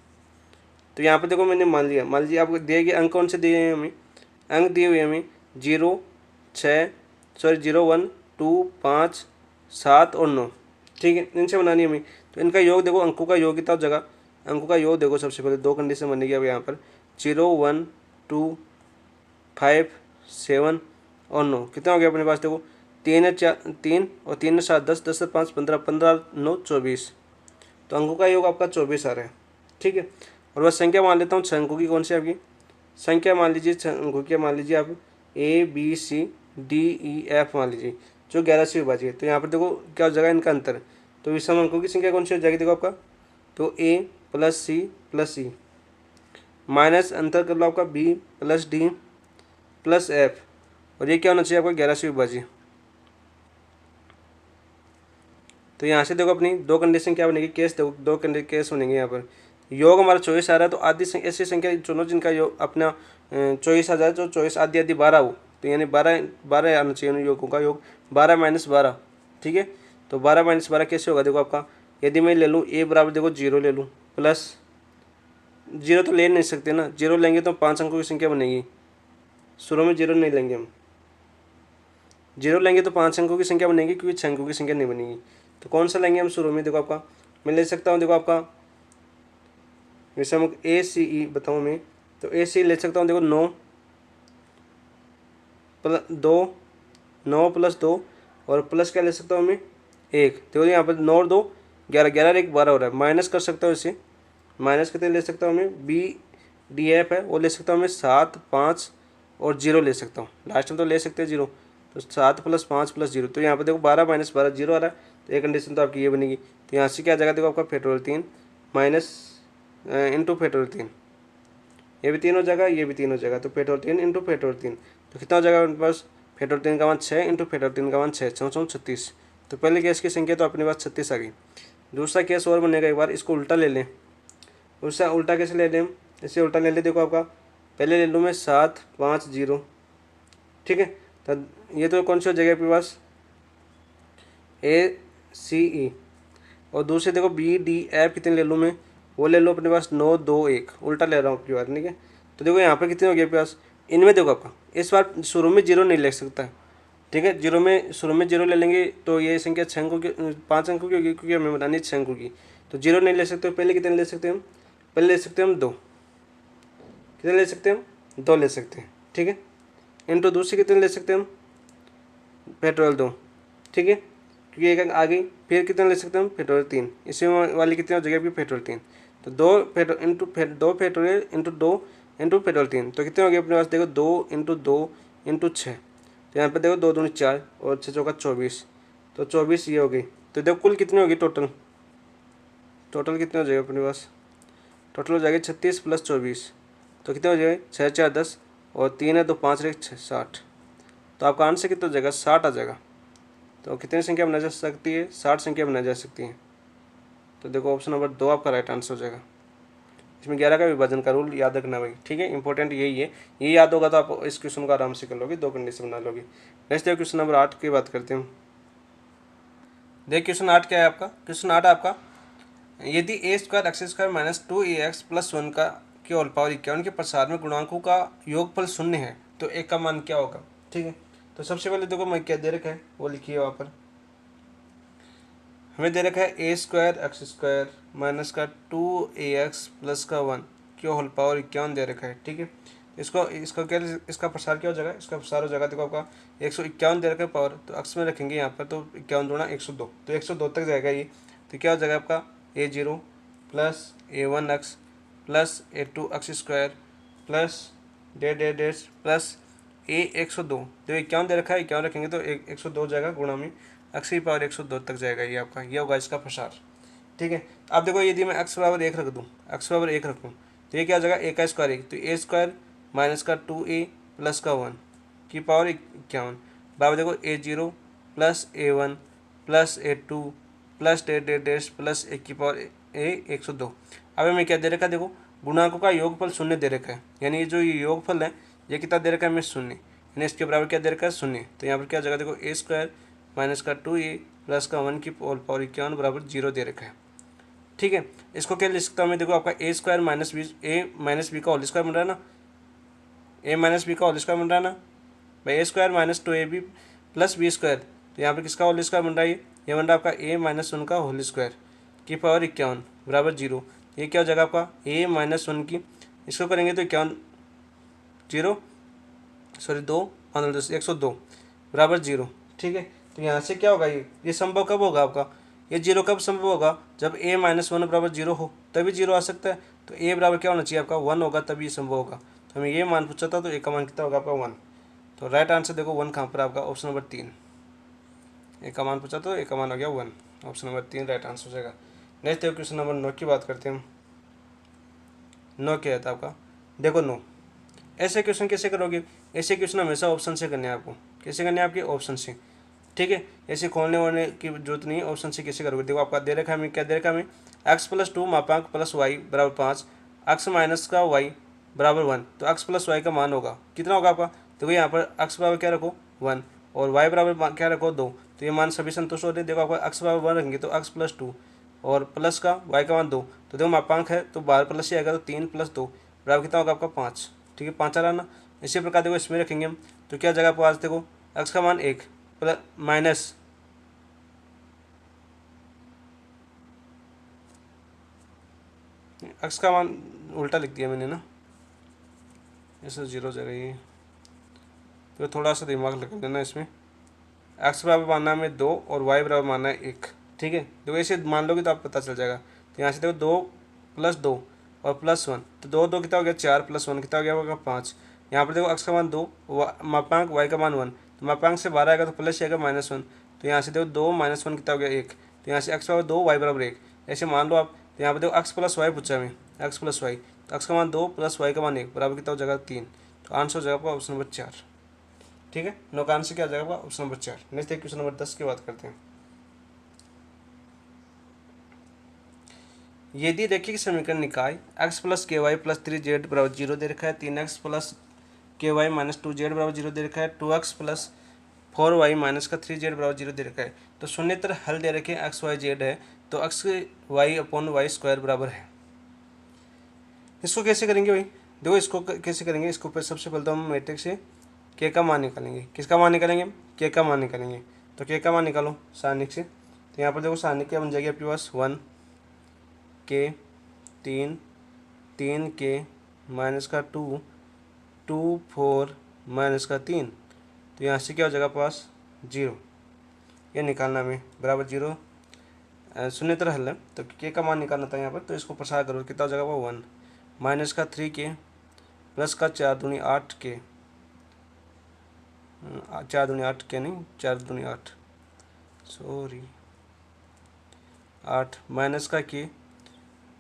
तो यहाँ पे देखो मैंने मान लिया आपको दिए गए अंक कौन से दिए हैं हमें, अंक दिए हुए हमें 0 6 0 1 2 5 7 और 9, ठीक है, इनसे बनानी है हमें। तो इनका योग देखो, अंकों का योग कितना जगह, अंकों का योग देखो सबसे पहले 2 कंडीशन बनेगी अब यहाँ पर 0 1 2 5 7 और 9 कितना हो गया अपने पास, देखो 3 है 4 3 और 3 है 7 10 10 से 5 15 15 9 24, तो अंकों का योग आपका 24 आ रहा है, ठीक है। और बस संख्या मान लेता हूँ 6 अंकों की, कौन सी आपकी संख्या मान लीजिए 6 अंकों की, मान लीजिए आप ABCDEF मान लीजिए जो 11 से विभाज्य है। तो यहाँ पर देखो क्या हो जाएगा इनका अंतर, तो विषम अंकों की संख्या कौन सी हो जाएगी, देखो आपका तो A प्लस C माइनस अंतर कर लो आपका B plus D plus F, और ये क्या होना चाहिए आपका 11 से विभाज्य। तो यहाँ से देखो अपनी 2 कंडीशन क्या बनेगी, केस देखो 2 केस बनेंगे यहाँ पर। योग हमारा 24 आ रहा है, तो आधी ऐसी संख्या चुनो जिनका योग अपना 24 आ जाए, तो 24 आधी आधी 12 हो, तो यानी 12 आना चाहिए उन योगों का योग 12 माइनस 12, ठीक है। तो 12 माइनस 12 कैसे होगा, देखो आपका यदि मैं ले लूँ A बराबर देखो 0 ले लूँ, प्लस 0 तो ले नहीं सकते ना, 0 लेंगे तो 5 अंकों की संख्या बनेगी, शुरू में 0 नहीं लेंगे हम, 0 लेंगे तो 5 अंकों की संख्या बनेगी क्योंकि 6 अंकों की संख्या नहीं बनेगी। तो कौन सा लेंगे हम शुरू में, देखो आपका मैं ले सकता हूँ, देखो आपका विषम ACE बताऊँ मैं, तो ACE ले सकता हूँ, देखो 9 प्लस 2 9 प्लस 2 और प्लस क्या ले सकता हूँ मैं 1, देखो यहाँ पर 9 और 2 11 11 और 1 12 हो रहा है, माइनस कर सकता हूँ इसे, माइनस कितने ले सकता हूँ मैं BDF है वो ले सकता हूँ मैं 7 5 और 0 ले सकता हूँ, लास्ट में तो ले सकते हैं 0, तो 7 प्लस 5 प्लस 0, तो यहाँ पर देखो 12 माइनस 12 0 आ रहा है, तो एक कंडीशन तो आपकी ये बनेगी। तो यहाँ से क्या आ जाएगा, देखो आपका फैक्टोरियल 3 माइनस इंटू फैक्टोरियल 3, ये भी 3 हो जाएगा, ये भी 3 हो जाएगा, तो फैक्टोरियल 3 इंटू फैक्टोरियल 3, तो कितना हो जाएगा अपने पास फैक्टोरियल 3 का मान 6 इंटू फैक्टोरियल 3 का मान 6 6 36। तो पहले केस की संख्या तो अपने पास 36 आ गई। दूसरा केस और बनेगा, एक बार इसको उल्टा ले लें, उससे उल्टा कैसे ले लें हम, इसे उल्टा ले लें, देखो आपका पहले ले लूँ मैं 7 5 0, ठीक है, तो ये तो कौन सी हो जाएगी आपके पास ACE, और दूसरे देखो BDF कितने ले लूँ मैं, वो ले लो अपने पास 9 2 1, उल्टा ले रहा हूँ आपकी बार, ठीक है। तो देखो यहाँ पर कितने हो गए आपके पास, इनमें देखो आपका इस बार शुरू में 0 नहीं ले सकता, ठीक है, शुरू में 0 ले लेंगे तो ये संख्या 6 अंकों की 5 अंकों की होगी क्योंकि हमें बतानी है 6 अंकों की, तो 0 नहीं ले सकते, पहले कितने ले सकते हैं हम, पहले ले सकते हैं हम 2, कितने ले सकते हैं हम 2 ले सकते हैं, ठीक है, इंटू दूसरी कितने ले सकते हैं हम फैक्टोरियल 2, ठीक है, क्योंकि एक आ गई, फिर कितने ले सकते हैं हम फैक्टोरियल 3, इसी वाली कितनी हो जाएगी आपकी फैक्टोरियल 3, तो 2 फैक्टोरियल इंटू 2 इंटू फैक्टोरियल 3, तो कितने हो गए अपने पास, देखो 2 इंटू 2 इंटू 6, तो यहाँ पे देखो 2 दूनी 4 और 6 चौका 24, तो 24 ये हो गई। तो देखो कुल कितनी होगी टोटल कितने हो जाएगा अपने पास, टोटल हो जाएगी 36 प्लस 24, तो कितने हो जाएगा 6 4 10 और 3 है 2 5 1 6 60, तो आपका आंसर कितना हो जाएगा 60 आ जाएगा। तो कितनी संख्या बनाई जा सकती है, 60 संख्या बनाई जा सकती है, तो देखो ऑप्शन नंबर 2 आपका राइट आंसर हो जाएगा। इसमें 11 का विभाजन का रूल याद रखना भाई, ठीक है, इंपॉर्टेंट यही है। ये याद होगा तो आप इस क्वेश्चन को आराम से कर लोगे, 2 कंडीशन बना लोगे। नेक्स्ट है क्वेश्चन नंबर 8 की बात करते हैं। देखिए क्वेश्चन 8 क्या है आपका। क्वेश्चन 8 आपका, यदि a square x square minus 2ax plus 1 का की होल पावर 51 के प्रसार में गुणांकों का योगफल शून्य है तो एक का मान क्या होगा। ठीक है, तो सबसे पहले देखो मैं क्या दे रखा है वो लिखिए। वहाँ पर हमें दे रखा है ए स्क्वायर एक्स स्क्वायर माइनस का 2ax प्लस का 1 की होल पावर 51 दे रखा है। ठीक है, इसको इसका क्या, इसका प्रसार क्या हो जाएगा, इसका प्रसार हो जाएगा देखो आपका 151 दे रखा है पावर, तो अक्स में रखेंगे यहाँ पर, तो 51 दूना 102, तो 102 तक जाएगा ये। तो क्या हो जाएगा आपका a0 plus a1x plus a2 x square plus dash plus a102, तो 51 दे रखा है, 51 रखेंगे तो 102 हो जाएगा गुणा में एक्स की पावर 102 तक जाएगा ये आपका, ये होगा इसका प्रसार। ठीक है, अब देखो यदि मैं एक्स बराबर 1 रख दूँ, एक्स बराबर 1 रखूँ तो ये क्या हो जाएगा ए का स्क्वायर 1, तो ए स्क्वायर माइनस का 2a प्लस का 1 की पावर 51 बराबर देखो a0 plus a1 plus a2 plus dash plus 1 की पावर 102। अब हमें क्या दे रखा है देखो, गुणांकों का योगफल शून्य दे रखा है, यानी ये जो ये योगफल है ये कितना दे रखा है हमें शून्य, यानी इसके बराबर क्या दे रखा है शून्य। तो यहाँ पर क्या जगह देखो ए स्क्वायर माइनस का 2a प्लस का 1 की होल पावर 51 बराबर 0 दे रखा है। ठीक है, इसको क्या लिख सकता हूँ मैं, देखो आपका a square minus B, a minus b का होल स्क्वायर बन रहा है ना, ए माइनस बी का होल स्क्वायर बन रहा है ना भाई, a square minus 2ab plus b square, तो यहाँ पर किसका होल स्क्वायर बन रहा है, ये बन रहा है आपका ए माइनस 1 का होल स्क्वायर की पावर 51 बराबर 0। ये क्या हो जाएगा आपका ए माइनस 1 की, इसको करेंगे तो 51 0 सॉरी 2 102 बराबर 0। ठीक है, तो यहाँ से क्या होगा, ये संभव कब होगा आपका, ये 0 कब संभव होगा, जब a माइनस 1 बराबर 0 हो तभी 0 आ सकता है। तो a बराबर क्या होना चाहिए आपका 1 होगा तभी संभव होगा। तो हमें ये मान पूछा था, तो a का मान कितना होगा आपका 1। तो राइट आंसर देखो 1 कहाँ पर आपका, ऑप्शन नंबर 3। a का मान पूछा तो a का मान हो गया 1, ऑप्शन नंबर 3 राइट आंसर हो जाएगा। नेक्स्ट देखो क्वेश्चन नंबर 9 की बात करते हैं हम। 9 क्या था आपका, देखो 9, ऐसे क्वेश्चन कैसे करोगे, ऐसे क्वेश्चन हमेशा ऑप्शन से करने हैं आपको, कैसे करने हैं आपके ऑप्शन से। ठीक है, ऐसे खोलने वोलने की जरूरत नहीं है, ऑप्शन से कैसे करोगे। देखो आपका दे रखा है हमें, क्या दे रखा है हमें, एक्स प्लस 2 मापांक प्लस वाई बराबर 5, एक्स माइनस का वाई बराबर 1, तो एक्स प्लस वाई का मान होगा कितना होगा आपका। देखो यहाँ पर एक्स बराबर क्या रखो 1 और वाई बराबर क्या रखो 2, तो ये मान सभी संतुष्ट हो रहे हैं। देखो आपका एक्स बराबर 1 रखेंगे तो एक्स प्लस 2 और प्लस का वाई का मान 2, तो देखो मापांक है तो बाहर प्लस ही आएगा, तो 3 प्लस 2 बराबर कितना होगा आपका 5। ठीक है, 5 आ रहा ना। इसी प्रकार देखो इसमें रखेंगे हम, तो क्या जगह पास देखो एक्स का मान 1 प्लस माइनस एक्स का मान उल्टा लिख दिया मैंने ना, ऐसे 0 हो जाएगा ये, तो थोड़ा सा दिमाग लगा देना इसमें। एक्स बराबर मानना है हमें 2 और वाई बराबर मानना है 1। ठीक है, देखो ऐसे मान लोगे तो आप पता चल जाएगा। तो यहाँ से देखो 2 प्लस 2 और प्लस 1, तो 2 2 कितना हो गया 4 प्लस 1 कितना हो गया होगा 5। यहाँ पर देखो एक्स का मान 2, मापांक वाई का मान 1, तो मापांक से 12 आएगा तो प्लस आएगा -1, तो यहाँ से देखो 2 माइनस 1 कितना हो गया 1, तो यहाँ से एक्स बराबर 2 वाई बराबर 1 ऐसे मान लो आप। तो यहाँ पर देखो एक्स प्लस वाई पूछा हमें, एक्स प्लस वाई, तो एक्स का मान 2 प्लस वाई का मान 1 बराबर कितना हो जाएगा 3, तो आंसर हो जाएगा आपका ऑप्शन नंबर 4। ठीक है, नो का आंसर क्या आ जाएगा option number 4। Next question number 10 की बात करते हैं। यदि रैखिक समीकरण निकाय x प्लस के वाई प्लस 3z बराबर 0 दे रखा है, 3x प्लस के वाई माइनस 2z बराबर 0 दे रखा है, 2x प्लस 4y माइनस का 3z बराबर 0 दे रखा है, तो शून्येतर हल दे रखे x y z है, तो x y upon y square बराबर है। इसको कैसे करेंगे भाई, देखो इसको कैसे करेंगे, इसको पर सबसे पहले तो हम मैट्रिक्स से के का मान निकालेंगे। किसका मान निकालेंगे, के का मान निकालेंगे। तो के का मान निकालो सारणिक से, तो यहाँ पर देखो सारणिक क्या बन जाएगी आपके पास 1 के 3 3 के माइनस का 2 2 4 माइनस का 3, तो यहाँ से क्या हो जाएगा पास 0, ये निकालना हमें बराबर 0 शून्यतर हल है। तो के का मान निकालना था यहाँ पर, तो इसको प्रसार करो कितना हो जाएगा वो 1 माइनस का 3 के प्लस का 4 दूनी 8 के, 4 दूनी 8 के नहीं 4 दूनी 8 सॉरी 8 माइनस का के,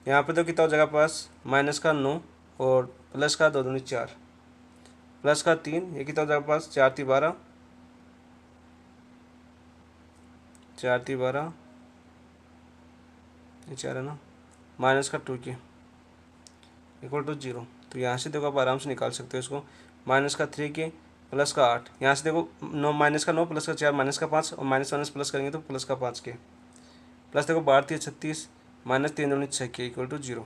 यहाँ पे तो कितना हो जाएगा पास माइनस का 9 और प्लस का 2 दूनी 4 प्लस का 3, ये कितना हो जाएगा पास 4 3 12 4 3 12 ये 4 है ना, माइनस का 2 के इक्वल टू 0। तो यहाँ से देखो आप आराम से निकाल सकते हो इसको, माइनस का 3 के प्लस का 8, यहाँ से देखो 9 माइनस का 9 प्लस का 4 माइनस का 5 और माइनस माइनस प्लस करेंगे तो प्लस का 5 के, प्लस देखो 12 36 माइनस 3 दूनी 6 के इक्वल टू 0।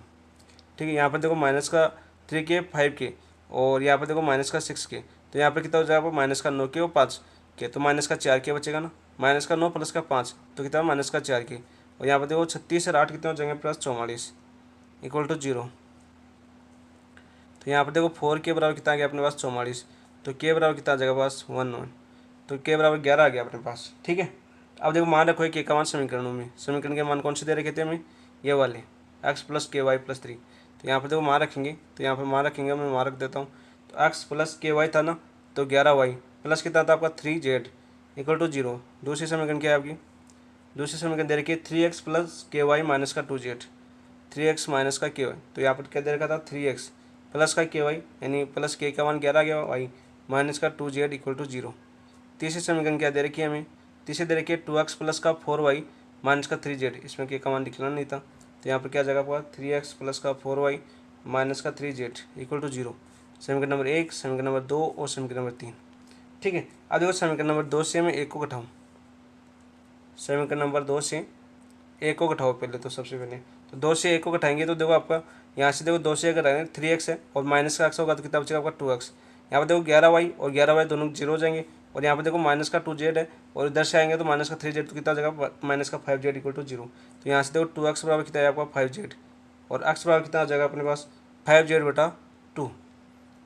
ठीक है, यहाँ पर देखो माइनस का 3 के 5 के और यहाँ पर देखो माइनस का 6 के, तो यहाँ पर कितना हो जाएगा माइनस का 9 के और 5 के, तो माइनस का 4 के बचेगा ना, माइनस का 9 प्लस का 5 तो कितना माइनस का 4 के, और यहाँ पर देखो 36 और 8 कितने हो जाएंगे प्लस 44 इक्वल टू 0। तो यहाँ पर देखो 4 के बराबर कितना आ गया अपने पास 44, तो के बराबर कितना आ जाएगा पास 1 तो के बराबर 11 आ गया अपने पास। ठीक है, अब देखो मान रखो के का मान समीकरणों में, समीकरण के मान कौन से दे रखे थे हमें, ये वाले x प्लस के वाई प्लस 3। तो यहाँ पर देखो मान रखेंगे, तो यहाँ पर मान रखेंगे, मैं मान रख देता हूँ। तो x प्लस के वाई था ना, तो 11y प्लस कितना था आपका 3z इक्वल टू 0। दूसरी समीकरण क्या है आपकी, दूसरी समीकरण दे रखी है 3x प्लस के वाई माइनस का 2z, 3x माइनस का के वाई, तो यहाँ पर क्या दे रखा था 3x प्लस का के वाई यानी प्लस के का मान 11 आ गया वाई माइनस का 2z इक्वल टू 0। तीसरी समीकरण क्या दे रखी है हमें, तीसरी दे रखी है 2x प्लस का 4y माइनस का 3z, इसमें के का मान निकलना नहीं था, तो यहाँ पर क्या जाएगा आपका 3x प्लस का 4y माइनस का 3z इक्वल टू 0। समीकरण नंबर 1, समीकरण नंबर 2 और समीकरण नंबर 3। ठीक है, अब देखो समीकरण नंबर 2 से मैं 1 को घटाऊँ, समीकरण नंबर 2 से 1 को घटाओ पहले, तो सबसे पहले तो 2 से 1 को घटाएंगे तो देखो आपका यहाँ से देखो 2 से 1 घटाएंगे 3x है और माइनस का x होगा तो कितना बचेगा आपका 2x। यहाँ पर देखो 11y और 11y दोनों 0 हो जाएंगे, और यहाँ पर देखो माइनस का 2z है और इधर से आएंगे तो माइनस का 3z, तो कितना हो जाएगा माइनस का 5z इक्वल टू 0। तो यहाँ से देखो 2x बराबर कितना है आपका 5z और x बराबर कितना आ जाएगा अपने पास 5z बटा 2।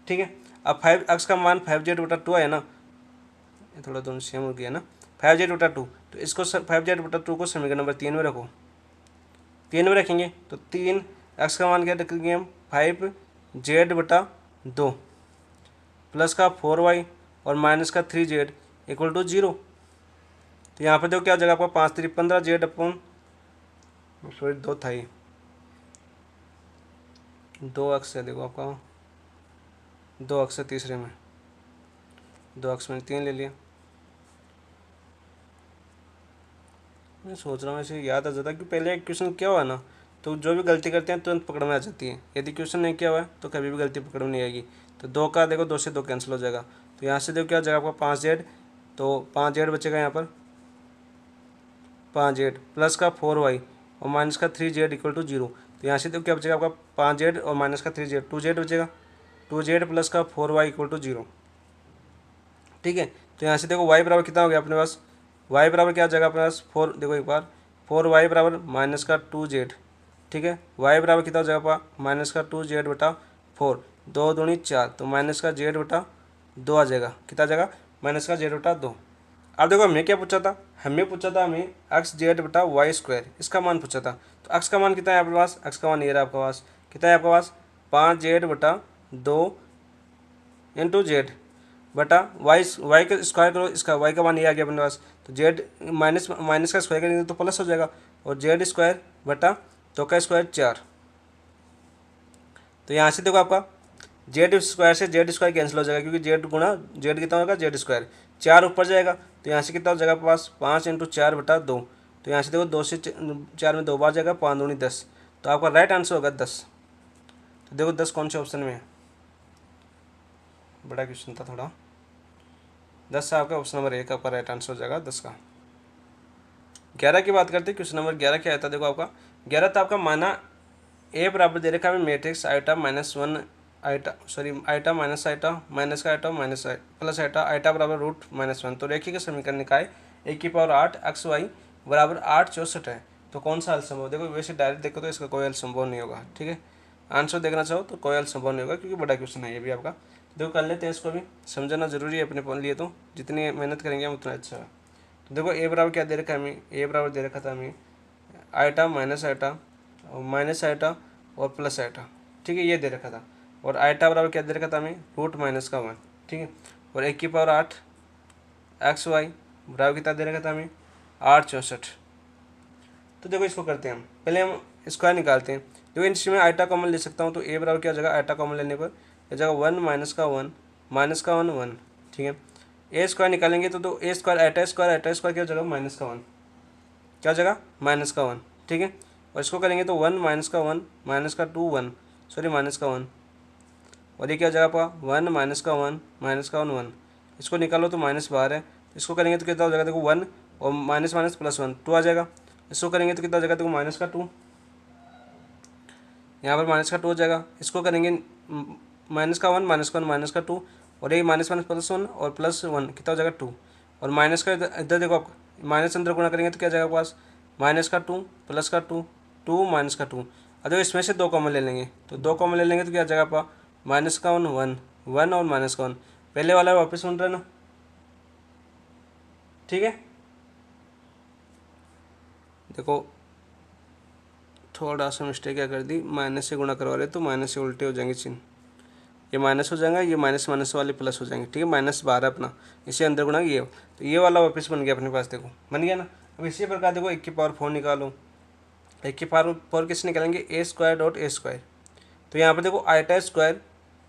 ठीक है, अब 5x का मान 5z बटा 2 है ना, ये थोड़ा दोनों सेम हो गया ना, 5z बटा 2, तो इसको 5z बटा 2 को समीकरण नंबर 3 में रखो, 3 में रखेंगे तो 3 x का मान क्या रखेंगे हम 5z बटा 2 प्लस का 4y और माइनस का 3z इक्वल टू 0। तो यहाँ पर देखो क्या हो जाएगा आपका 5 3 15z अपॉन सॉरी 2 था ही 2x है, देखो आपका 2x है तीसरे में, 2x में 3 ले लिया। मैं सोच रहा हूँ ऐसे याद आ जाता कि पहले एक क्वेश्चन क्या हुआ ना, तो जो भी गलती करते हैं तुरंत पकड़ में आ जाती है, यदि क्वेश्चन नहीं किया हुआ है तो कभी भी गलती पकड़ में नहीं आएगी। तो 2 का देखो 2 से 2 कैंसिल हो जाएगा, तो यहाँ से देखो क्या हो जाएगा आपका 5z, तो 5z बचेगा यहाँ पर 5z प्लस का 4y और माइनस का 3z इक्वल टू 0। तो यहाँ से देखो क्या बचेगा आपका 5z और माइनस का 3z 2z बचेगा, 2z प्लस का 4y इक्वल टू 0। ठीक है, तो यहाँ से देखो y बराबर कितना हो गया अपने पास, y बराबर क्या हो जाएगा अपने पास 4, देखो एक बार 4y बराबर माइनस का 2z। ठीक है, y बराबर कितना हो जाएगा माइनस का 2z बटा 4, 2 दूनी 4, तो माइनस का z बटा 2 आ जाएगा, कितना आ जाएगा माइनस का z बटा 2। अब देखो हमें क्या पूछा था, हमें पूछा था हमें एक्स जेड बटा वाई स्क्वायर, इसका मान पूछा था। तो एक्स का मान कितना है आपके पास, एक्स का मान ये रहा आपके पास, कितना है आपके पास 5z बटा 2 इंटू जेड बटा वाई का स्क्वायर करो, इसका वाई का मान ये आ गया अपने पास, तो जेड माइनस माइनस का स्क्वायर करेंगे तो प्लस हो जाएगा, और जेड स्क्वायर बटा 2 का स्क्वायर 4। तो यहाँ से देखो आपका जेड स्क्वायर से जेड स्क्वायर कैंसिल हो जाएगा, क्योंकि जेड गुणा जेड कितना होगा जेड स्क्वायर, 4 ऊपर जाएगा, तो यहाँ से कितना हो जाएगा आपके पास 5 इंटू 4 बटा 2। तो यहाँ से देखो 2 से 4 में 2 बार जाएगा, 5 दूनी 10, तो आपका राइट आंसर होगा 10। तो देखो 10 कौन से ऑप्शन में है, बड़ा क्वेश्चन था थोड़ा, 10 आपका ऑप्शन नंबर 1 आपका राइट आंसर हो जाएगा 10 का। 11 की बात करते हैं, क्वेश्चन नंबर 11 क्या आता है, देखो आपका 11 था आपका, माना ए बराबर दे रखा है matrix iota minus 1 iota sorry iota minus का आइटा माइनस प्लस आइटा बराबर रूट माइनस 1। तो रेखीय के समीकरण निकाय ए की पावर 8 एक्स वाई बराबर 8 64 है, तो कौन सा हल संभव, देखो वैसे डायरेक्ट देखो तो इसका कोई हल संभव नहीं होगा। ठीक है, आंसर देखना चाहो तो कोई हल संभव नहीं होगा, क्योंकि बड़ा क्वेश्चन है ये भी आपका। देखो कर लेते हैं इसको भी, समझना जरूरी है अपने लिए, तो जितनी मेहनत करेंगे हम उतना अच्छा है। तो देखो ए बराबर क्या दे रखा है हमें, ए बराबर दे रखा था हमें आइटा माइनस आइटा और प्लस आइटा। ठीक है, ये दे रखा था, और आइटा बराबर क्या दे रखा था हमें रूट माइनस का 1। ठीक है, और 1 की पावर 8 एक्स वाई बराबर कितना दे रखा था हमें 8 64। तो देखो इसको करते हैं हम, पहले हम स्क्वायर निकालते हैं। देखो इसमें आइटा कॉमन ले सकता हूँ, तो ए बराबर क्या हो जाएगा आइटा कॉमन लेने पर हो जाएगा 1 माइनस का 1 1। ठीक है, ए स्क्वायर निकालेंगे तो ए स्क्वायर आइटा स्क्वायर क्या हो जाएगा माइनस का 1, क्या हो जाएगा माइनस का 1। ठीक है, और इसको करेंगे तो 1 माइनस का 1 माइनस का 2 1 सॉरी माइनस का 1, और ये क्या हो जाएगा आपका 1 माइनस का 1 माइनस का 1 1, इसको निकालो तो माइनस बाहर है, इसको करेंगे तो कितना हो जाएगा देखो 1 और माइनस माइनस प्लस 1 2 आ जाएगा, इसको करेंगे तो कितना हो जाएगा देखो माइनस का 2, यहाँ पर माइनस का 2 हो जाएगा, इसको करेंगे माइनस का 1 माइनस का 1 माइनस का 2, और ये माइनस माइनस प्लस 1 और प्लस 1 कितना हो जाएगा 2, और माइनस का इधर देखो आप माइनस अंदर गुणा करेंगे तो क्या जाएगा आपके पास माइनस का 2 प्लस का 2 2 माइनस का 2, अगर इसमें से 2 कॉमन ले लेंगे तो 2 कॉमन ले लेंगे तो क्या जाएगा आपका माइनस का 1 1 1 और माइनस का 1, पहले वाला वापस सुन रहे ना, ठीक है। देखो थोड़ा सा मिस्टेक क्या कर दी, माइनस से गुणा करवा रहे तो माइनस से उल्टे हो जाएंगे चिन्ह, ये माइनस हो जाएगा, ये माइनस माइनस वाले प्लस हो जाएंगे, ठीक है, माइनस 12 अपना इसे अंदर गुणा ये, तो ये वाला वापस बन गया अपने पास, देखो बन गया ना। अब इसी प्रकार देखो 1 की पावर 4 निकालो, 1 की पावर 4 किससे निकालेंगे a square dot a square, तो यहाँ पर देखो iota square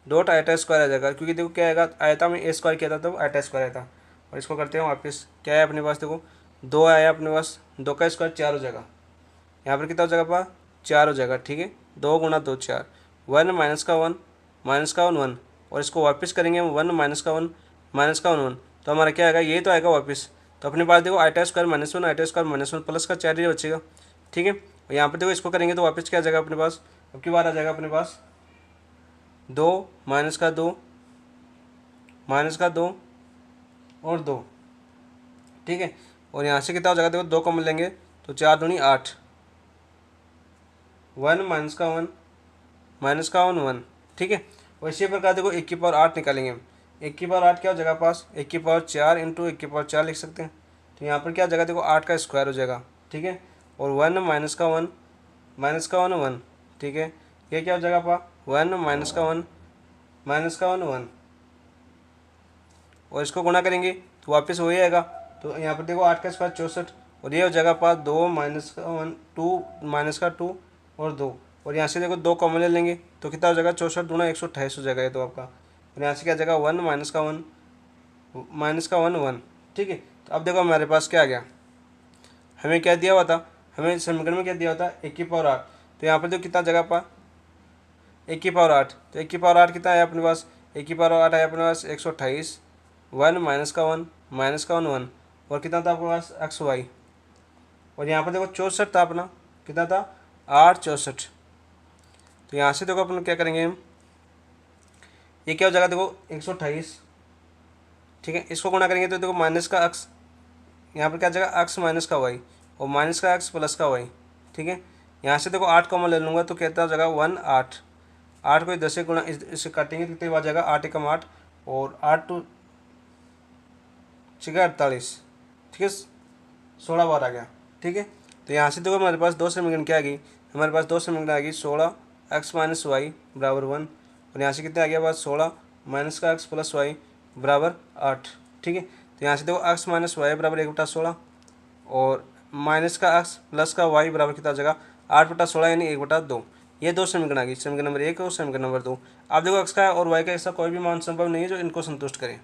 dot iota square आ जाएगा, क्योंकि देखो क्या आएगा आयता में ए स्क्वायर किया था तो आयटा स्क्वायर आया था, और इसको करते हैं वापस, क्या है अपने पास देखो 2 आया अपने पास, 2 का स्क्वायर 4 हो जाएगा, यहाँ पर कितना हो जाएगा आपका 4 हो जाएगा, ठीक है, 2 गुणा 2 4, 1 माइनस का 1 माइनस का 1 1, और इसको वापस करेंगे हम 1 माइनस का 1 माइनस का 1 1, तो हमारा क्या आएगा ये तो आएगा वापस, तो अपने पास देखो iota square -1 eta square -1 plus का 4 ही बचेगा, ठीक है, और यहाँ पर देखो इसको करेंगे तो वापस क्या आ जाएगा अपने पास, अब की बार आ जाएगा अपने पास 2 माइनस का 2 माइनस का 2 और 2, ठीक है, और यहाँ से कितना हो जाएगा देखो 2 कॉमन लेंगे तो 4 दूनी 8, 1 माइनस का 1 माइनस का 1 1, ठीक है, और इसी प्रकार देखो 1 की पावर 8 निकालेंगे हम, 1 की पावर 8 क्या हो जाएगा पास 1 की पावर 4 इंटू 1 की पावर 4 लिख सकते हैं, तो यहाँ पर क्या हो जाएगा देखो 8 का स्क्वायर हो जाएगा, ठीक है, और 1 माइनस का 1 माइनस का 1 1, ठीक है, ये क्या हो जाएगा आपका 1 माइनस का 1 माइनस का 1 1, और इसको गुणा करेंगे तो वापस वही आएगा, तो यहाँ पर देखो 8 का स्क्वायर 64, और ये हो जाएगा पास 2 माइनस का 1 2 माइनस का 2 और 2, और यहाँ से देखो 2 कॉमन ले लेंगे तो कितना हो जाएगा 64 दूना 128 हो जाएगा ये तो आपका, और यहाँ से क्या जाएगा 1 माइनस का 1 माइनस का 1 1, ठीक है, तो अब देखो हमारे पास क्या आ गया, हमें क्या दिया हुआ था, हमें समीकरण में क्या दिया हुआ था 1 की पावर 8, तो यहाँ पर देखो कितना जगह पा 1 की पावर 8, तो 1 की पावर 8 कितना आया अपने पास 1 की पावर 8 आया अपने पास 128, 1 माइनस का 1 माइनस का 1 1, और कितना था आपके पास एक्स वाई, और यहाँ पर देखो 64 था अपना, कितना था 8 64, तो यहाँ से देखो अपन क्या करेंगे हम, ये क्या हो जाएगा देखो 128, ठीक है, इसको गुणा करेंगे तो देखो माइनस का एक्स, यहाँ पर क्या हो जाएगा एक्स माइनस का वाई, और माइनस का एक्स प्लस का वाई, ठीक है, यहाँ से देखो 8 कॉमन ले लूँगा तो कहता हो जाएगा 1 8, 8 को 10 से गुणा इससे काटेंगे तो कितने आ जाएगा 8 एकम 8, और 8 टू 48, ठीक है, 16 बार आ गया, ठीक है, तो यहाँ से देखो हमारे पास 2 समीकरण क्या आ गई, हमारे पास 2 समीकरण आ गई 16 एक्स माइनस वाई बराबर 1, और यहाँ से कितने आ गया बात 16 माइनस का एक्स प्लस वाई बराबर 8, ठीक है, तो यहाँ से देखो एक्स माइनस वाई बराबर 1/16, और माइनस का एक्स प्लस का वाई बराबर कितना जगह 8/16 यानी 1/2, ये 2 समीकरण आ गई, समीकरण नंबर 1 और समीकरण नंबर 2। आप देखो एक्स का और वाई का ऐसा कोई भी मान संभव नहीं है जो इनको संतुष्ट करे,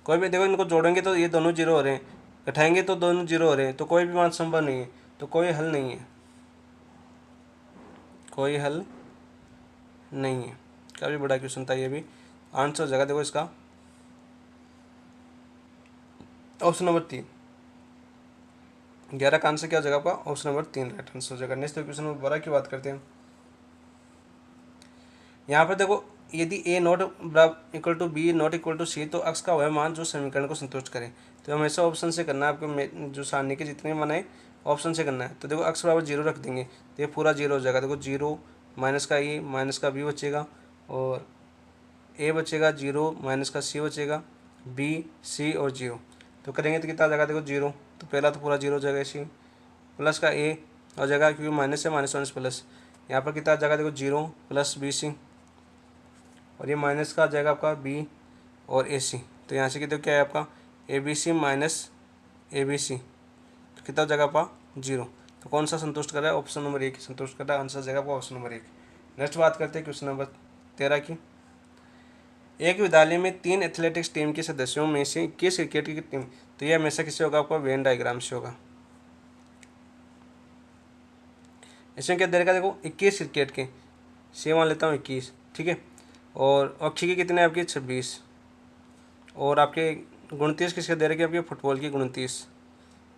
कोई भी देखो इनको जोड़ेंगे तो ये दोनों जीरो हो रहे हैं, घटाएंगे तो दोनों जीरो हो रहे हैं, तो कोई भी मान संभव नहीं है, तो कोई हल नहीं है, कोई हल नहीं है, काफ़ी बड़ा क्वेश्चन था ये भी, आंसर जगह देखो इसका ऑप्शन नंबर 3, 11 का आंसर क्या हो जाएगा आपका ऑप्शन नंबर 3 राइट आंसर हो जाएगा। नेक्स्ट क्वेश्चन नंबर 12 की बात करते हैं, यहाँ पर देखो यदि a not equal to b not equal to c, तो एक्स का वह मान जो समीकरण को संतुष्ट करे, तो हमेशा ऑप्शन से करना है आपको, जो सारणी के जितने मान है ऑप्शन से करना है, तो देखो एक्स बराबर 0 रख देंगे तो ये पूरा 0 हो जाएगा, देखो 0 माइनस का ए माइनस का बी बचेगा, और ए बचेगा 0 माइनस का सी बचेगा, बी सी और 0, तो करेंगे तो कितना आ जाएगा देखो 0, तो पहला तो पूरा 0 हो जाएगा सी, प्लस का ए हो जाएगा क्योंकि माइनस है माइनस माइनस प्लस, यहाँ पर कितना आ जाएगा देखो 0 प्लस बी सी, और ये माइनस का आ जाएगा आपका बी और ए सी, तो यहाँ से कितना क्या है आपका A B C minus A B C, तो कितना हो जाएगा आपका 0, तो कौन सा संतुष्ट कर रहा है ऑप्शन नंबर 1 संतुष्ट कर रहा है, आंसर जाएगा आपका ऑप्शन नंबर 1। नेक्स्ट बात करते हैं क्वेश्चन नंबर 13 की, एक विद्यालय में 3 एथलेटिक्स टीम के सदस्यों में से किस क्रिकेट की टीम, तो ये हमेशा किससे होगा आपका वेन डायग्राम से होगा, इसमें क्या दे रखा है देखो 21 क्रिकेट के, से मान लेता हूँ 21, ठीक है। और हॉकी के कितने आपके 26, और आपके 29 किसके दे रखे आपके फुटबॉल की 29,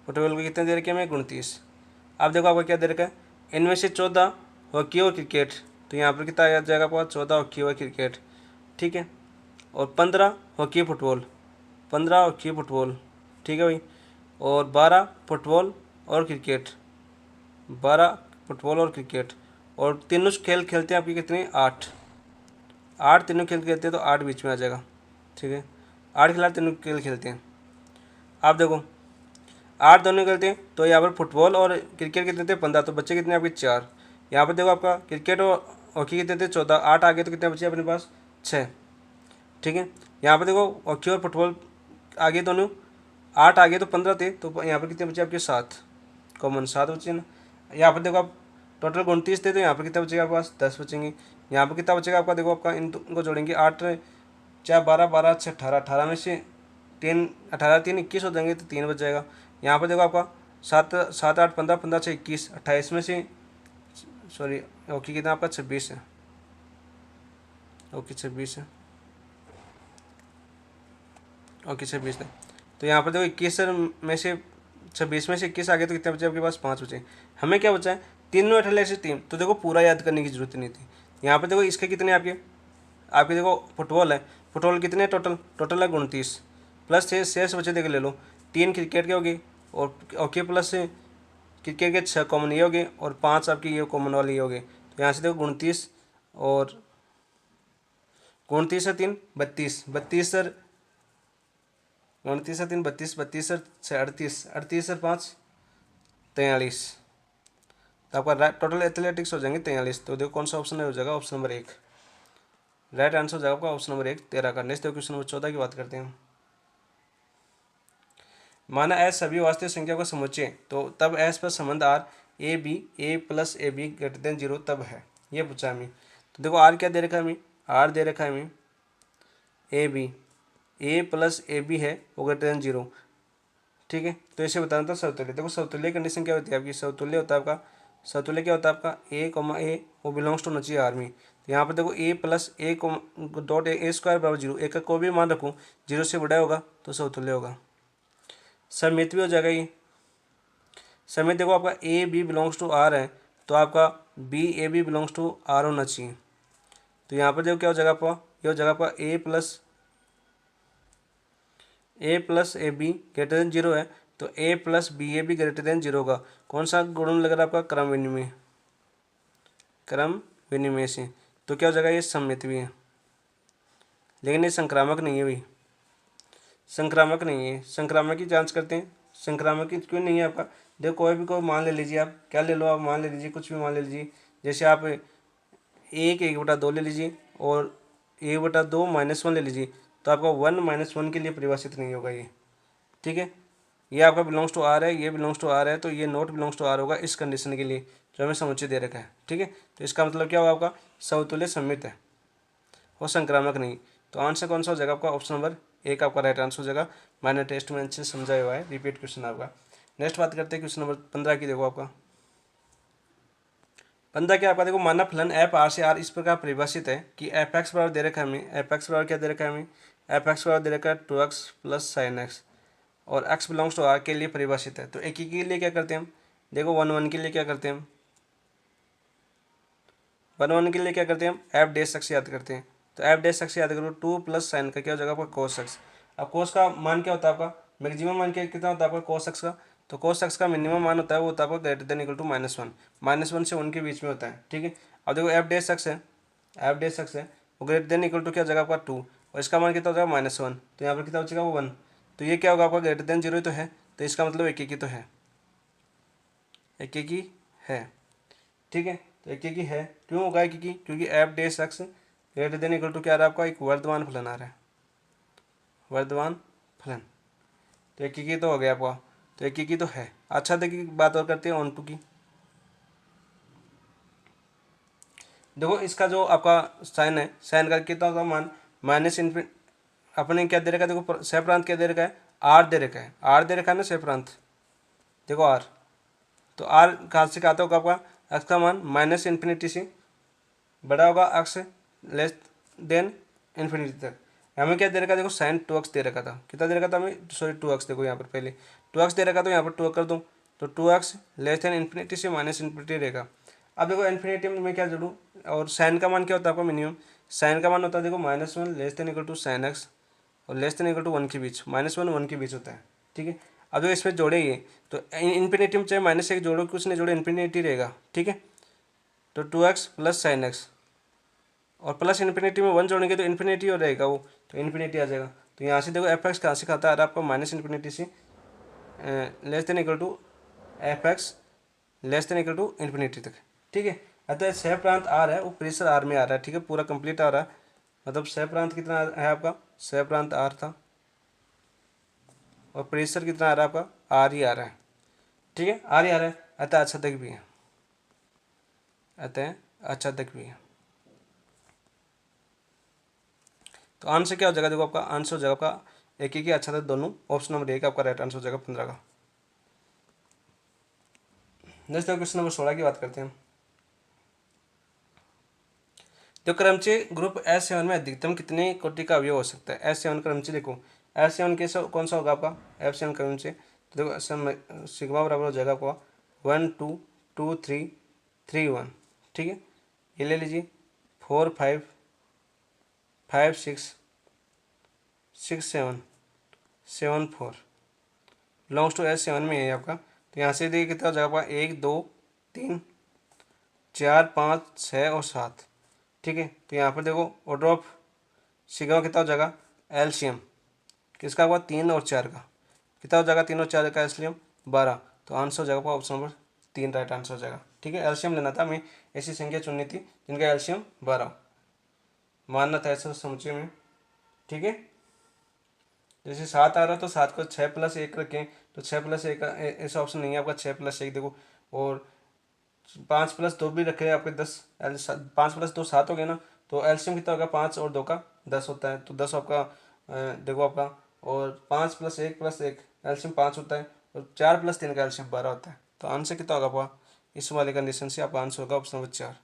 फुटबॉल के कितने दे रखे हमें 29। अब देखो आपका क्या दे रखा है, इनमें से 14 हॉकी और क्रिकेट, तो यहाँ पर कितना आ जाएगा आपका 14 हॉकी और क्रिकेट, ठीक है। और 15 हॉकी फुटबॉल, 15 हॉकी फुटबॉल, ठीक है भाई। और 12 फुटबॉल और क्रिकेट, 12 फुटबॉल और क्रिकेट। और तीनों खेल खेलते हैं आपके कितने 8, 8 तीनों खेल खेलते हैं तो 8 बीच में आ जाएगा, ठीक है। 8 खिलाड़ी तीनों खेल खेलते हैं। आप देखो 8 दोनों खेलते हैं तो यहाँ पर फुटबॉल और क्रिकेट कितने थे 15, तो बच्चे कितने आपके 4। यहाँ पर देखो आपका क्रिकेट और हॉकी कितने थे 14, 8 आ गए तो कितने बचे अपने पास 6, ठीक है। यहाँ पर देखो हॉकी और फुटबॉल आगे दोनों 8 आ गए तो 15 थे, तो यहाँ पर कितने बचे आपके 7, कॉमन 7 बचे ना। यहाँ पर देखो आप टोटल 29 थे तो यहाँ पर कितना बचेगा आपके पास 10 बचेंगे। यहाँ पर कितना बचेगा आपका देखो आपका इनको जोड़ेंगे 8 4 12 12 6 18, 18 में से 3 18 3 21 हो जाएंगे तो 3 बच जाएगा। यहाँ पर देखो आपका 7 7 8 15 15 6 21 28 में से सॉरी ओके कितना आपका 26 है, ओके 26 है, ओके 26 है। तो यहाँ पर देखो 21 में से 26 में से 21 आ गए तो कितने बचे आपके पास 5 बचे। हमें क्या बचा है 3 में 18 से 3, तो देखो पूरा याद करने की जरूरत नहीं थी। यहाँ पर देखो इसके कितने आपके आपके देखो फुटबॉल है, फुटबॉल कितने टोटल टोटल है 29, प्लस शेष बचे देख ले लो 3 क्रिकेट के हो गए, और ओके प्लस क्रिकेट के 6 कॉमन ये हो गए, और 5 आपकी ये कॉमन वाली ये हो गए। तो यहाँ से देखो 29 और 29 है 3 32, 32 सर 29 है 3 32, 32 सर 6 38, 38 सर 5 43, तो आपका टोटल एथलेटिक्स हो जाएंगे 43। तो देखो कौन सा ऑप्शन हो जाएगा, ऑप्शन नंबर 1 राइट आंसर हो जाएगा आपका, ऑप्शन नंबर 1 13 का। नेक्स्ट क्वेश्चन नंबर 14 की बात करते हैं। माना एस सभी वास्तविक संख्या का समुच्चय तो तब एस पर संबंध R A B A plus A B greater than 0 तब है, ये पूछा हमें। तो देखो आर क्या दे रखा है हमें, आर दे रखा है हमें A B, A plus A B है वो ग्रेटर देन 0, ठीक है। तो इसे बताना था समतुल्य। देखो समतुल्य कंडीशन क्या होती है आपकी, समतुल्य होता है आपका, समतुल्य क्या होता है आपका ए कॉमा ए वो बिलोंग्स टू होना चाहिए आर में। तो यहाँ पर देखो a plus a dot a square बराबर 0, एक का कोई भी मान रखूँ 0 से बड़ा होगा तो समतुल्य होगा। समित भी हो जाएगा ये समित। देखो आपका A B belongs to R है तो आपका B A B belongs to R होना चाहिए। तो यहाँ पर देखो क्या हो जाएगा आपका, ये हो जाएगा आपका a plus A B greater than 0 है, तो a plus b A B greater than 0 होगा। कौन सा गुणन लग रहा है आपका, क्रम विनिमय, क्रम विनिमय से। तो क्या हो जाएगा ये सम्मित भी है, लेकिन ये संक्रामक नहीं है भाई, संक्रामक नहीं है। संक्रामक की जांच करते हैं, संक्रामक की क्यों नहीं है आपका। देखो कोई भी कोई मान ले लीजिए, आप क्या ले लो, आप मान ले लीजिए कुछ भी मान ले लीजिए। जैसे आप 1/2 ले लीजिए और 1/2 -1 ले लीजिए, तो आपका 1 -1 के लिए परिभाषित नहीं होगा ये, ठीक है। ये आपका बिलोंग्स टू आर है, ये बिलोंग्स टू आर है, तो ये नॉट बिलोंग्स टू आर होगा इस कंडीशन के लिए जो हमें समुच्चय दे रखा है, ठीक है। तो इसका मतलब क्या होगा आपका समतुल्य सम्मित है और संक्रामक नहीं। तो आंसर कौन सा हो जाएगा आपका, ऑप्शन नंबर 1 आपका राइट आंसर हो जाएगा। मैंने टेस्ट में अच्छे से समझाया हुआ है, रिपीट क्वेश्चन आपका। नेक्स्ट बात करते हैं क्वेश्चन नंबर 15 की। देखो आपका 15 क्या आपका देखो, माना फलन एफ आर से आर इस प्रकार परिभाषित है कि एफ एक्स बराबर दे रखा है हमें, एफ एक्स बराबर क्या दे रखा है हमें, एफ एक्स बराबर दे रखा है 2x प्लस साइन एक्स, और x बिलोंग्स टू आर के लिए परिभाषित है। तो एक ही के लिए क्या करते हैं हम, देखो 1 1 के लिए क्या करते हैं हम, 1 1 के लिए क्या करते हैं हम, एफ डैश एक्स याद करते हैं। तो एफ डैश एक्स याद करो 2 प्लस साइन का क्या हो जाएगा आपका कोस एक्स। अब कोस का मान क्या होता है आपका, मैक्सिमम मान क्या कितना होता है आपका कोस एक्स का, तो कोस एक्स का मिनिमम मान होता है वो होता है आपका ग्रेटर देन इक्वल टू -1, -1 से 1 के बीच में होता है, ठीक है। अब देखो एफ डैश एक्स है, एफ डैश एक्स है वो ग्रेटर देन इक्वल टू क्या हो जाएगा आपका 2, और इसका मान कितना हो जाएगा -1, तो यहाँ पर कितना बचेगा वो 1। तो ये क्या होगा आपका ग्रेटर देन 0 तो है, तो इसका मतलब एक ही तो है, एक ही है, ठीक है। तो एक ही है, क्यों होगा एक ही, क्योंकि F dash X greater than equal to क्या आ रहा है आपका, एक वर्धमान फलन आ रहा है, वर्धमान फलन। तो एक ही तो हो गया आपका, तो एक ही तो है। अच्छा देखिए बात और करते हैं ऑन टू की। देखो इसका जो आपका साइन है, साइन का कितना होगा मान -∞, अपने क्या दे रखा है देखो, सह प्रांत क्या दे रखा है, आर दे रखा है, आर दे रखा है ना सह प्रांत, देखो आर, तो आर कहाँ से आता होगा आपका एक्स का मान माइनस इन्फिनिटी से बड़ा होगा एक्स लेस देन इन्फिनिटी तक। हमें क्या दे रखा, देखो साइन 2x दे रखा था, कितना दे रखा था हमें, सॉरी 2x, देखो यहाँ पर पहले 2x दे रखा, तो यहाँ पर 2 कर दूँ तो 2x लेस देन इन्फिनिटी से माइनस इन्फिनिटी रहेगा। अब देखो इन्फिनिटी में मैं क्या जोड़ूँ, और साइन का मान क्या होता है आपका मिनिमम, साइन का मान होता है देखो -1 less than equal to sine X और लेस देन इक्वल टू 1 के बीच, -1 1 के बीच होता है, ठीक है। अब जो इसमें जोड़ेंगे तो इन्फिनिटी में चाहे -1 जोड़ो कुछ नहीं जोड़ो इन्फिनिटी रहेगा, ठीक है। तो 2x प्लस साइन एक्स और प्लस इन्फिनिटी में 1 जोड़ेंगे तो इन्फिनिटी हो रहेगा वो, तो इन्फिनिटी आ जाएगा। तो यहाँ से देखो एफ एक्स कहाँ से खाता आ रहा है आपका, माइनस इन्फिनिटी से less than equal to F X less than equal to infinity तक, ठीक है। अतः सह प्रांत आर है वो प्रेशर आर में आ रहा है, ठीक है, पूरा कंप्लीट आ रहा है। मतलब सह प्रांत कितना है आपका, सह प्रांत आर था और प्रेशर कितना आ रहा है आपका, आर ही आ रहा है, ठीक है, आर ही आ रहा है। अतः अच्छा तक भी है, अतः अच्छा तक भी है। तो आंसर क्या हो जाएगा, देखो आपका आंसर हो जाएगा आपका एक ही अच्छा था दोनों, ऑप्शन नंबर एक आपका राइट आंसर हो जाएगा 15 का। नेक्स्ट क्वेश्चन नंबर 16 की बात करते हैं। तो क्रमची ग्रुप S7 में अधिकतम कितने कोटि का अवयव हो सकता है। S7 क्रमची देखो S7 कैसा कौन सा होगा आपका, F7 क्रमची तो देखो सिग्मा बराबर हो जाएगा आपका 1 2 2 3 3 1, ठीक है। ये ले लीजिए 4 5 5 6 6 7 7 4 बिलोंग्स टू S7 में है आपका। तो यहाँ से देखिए कितना हो जाएगा आपका 1 2 3 4 5 6 और 7, ठीक है। तो यहाँ पर देखो ऑर्डर ऑफ सिग्मा कितना हो जाएगा, एलसीएम किसका होगा 3 और 4 का, कितना हो जाएगा 3 और 4 का एलसीएम 12। तो आंसर हो जाएगा ऑप्शन नंबर 3 राइट आंसर हो जाएगा, ठीक है। एलसीएम लेना था हमें, ऐसी संख्या चुननी थी जिनका एलसीएम 12 मानना था ऐसा समझिए में, ठीक है। जैसे 7 आ रहा है तो 7 को 6 प्लस 1 रखें तो 6 प्लस 1 ऐसा ऑप्शन नहीं है आपका, 6 प्लस 1 देखो, और 5 प्लस 2 भी रखे आपके 10, 5 प्लस 2 7 हो गया ना। तो एलसीएम कितना होगा 5 और 2 का 10 होता है, तो 10 आपका देखो आपका, और 5 प्लस 1 प्लस 1 एलसीएम 5 होता है, और 4 प्लस 3 का एलसीएम 12 होता है। तो आंसर कितना होगा आपका, इस वाले कंडीशन से आपका आंसर होगा ऑप्शन नंबर 4,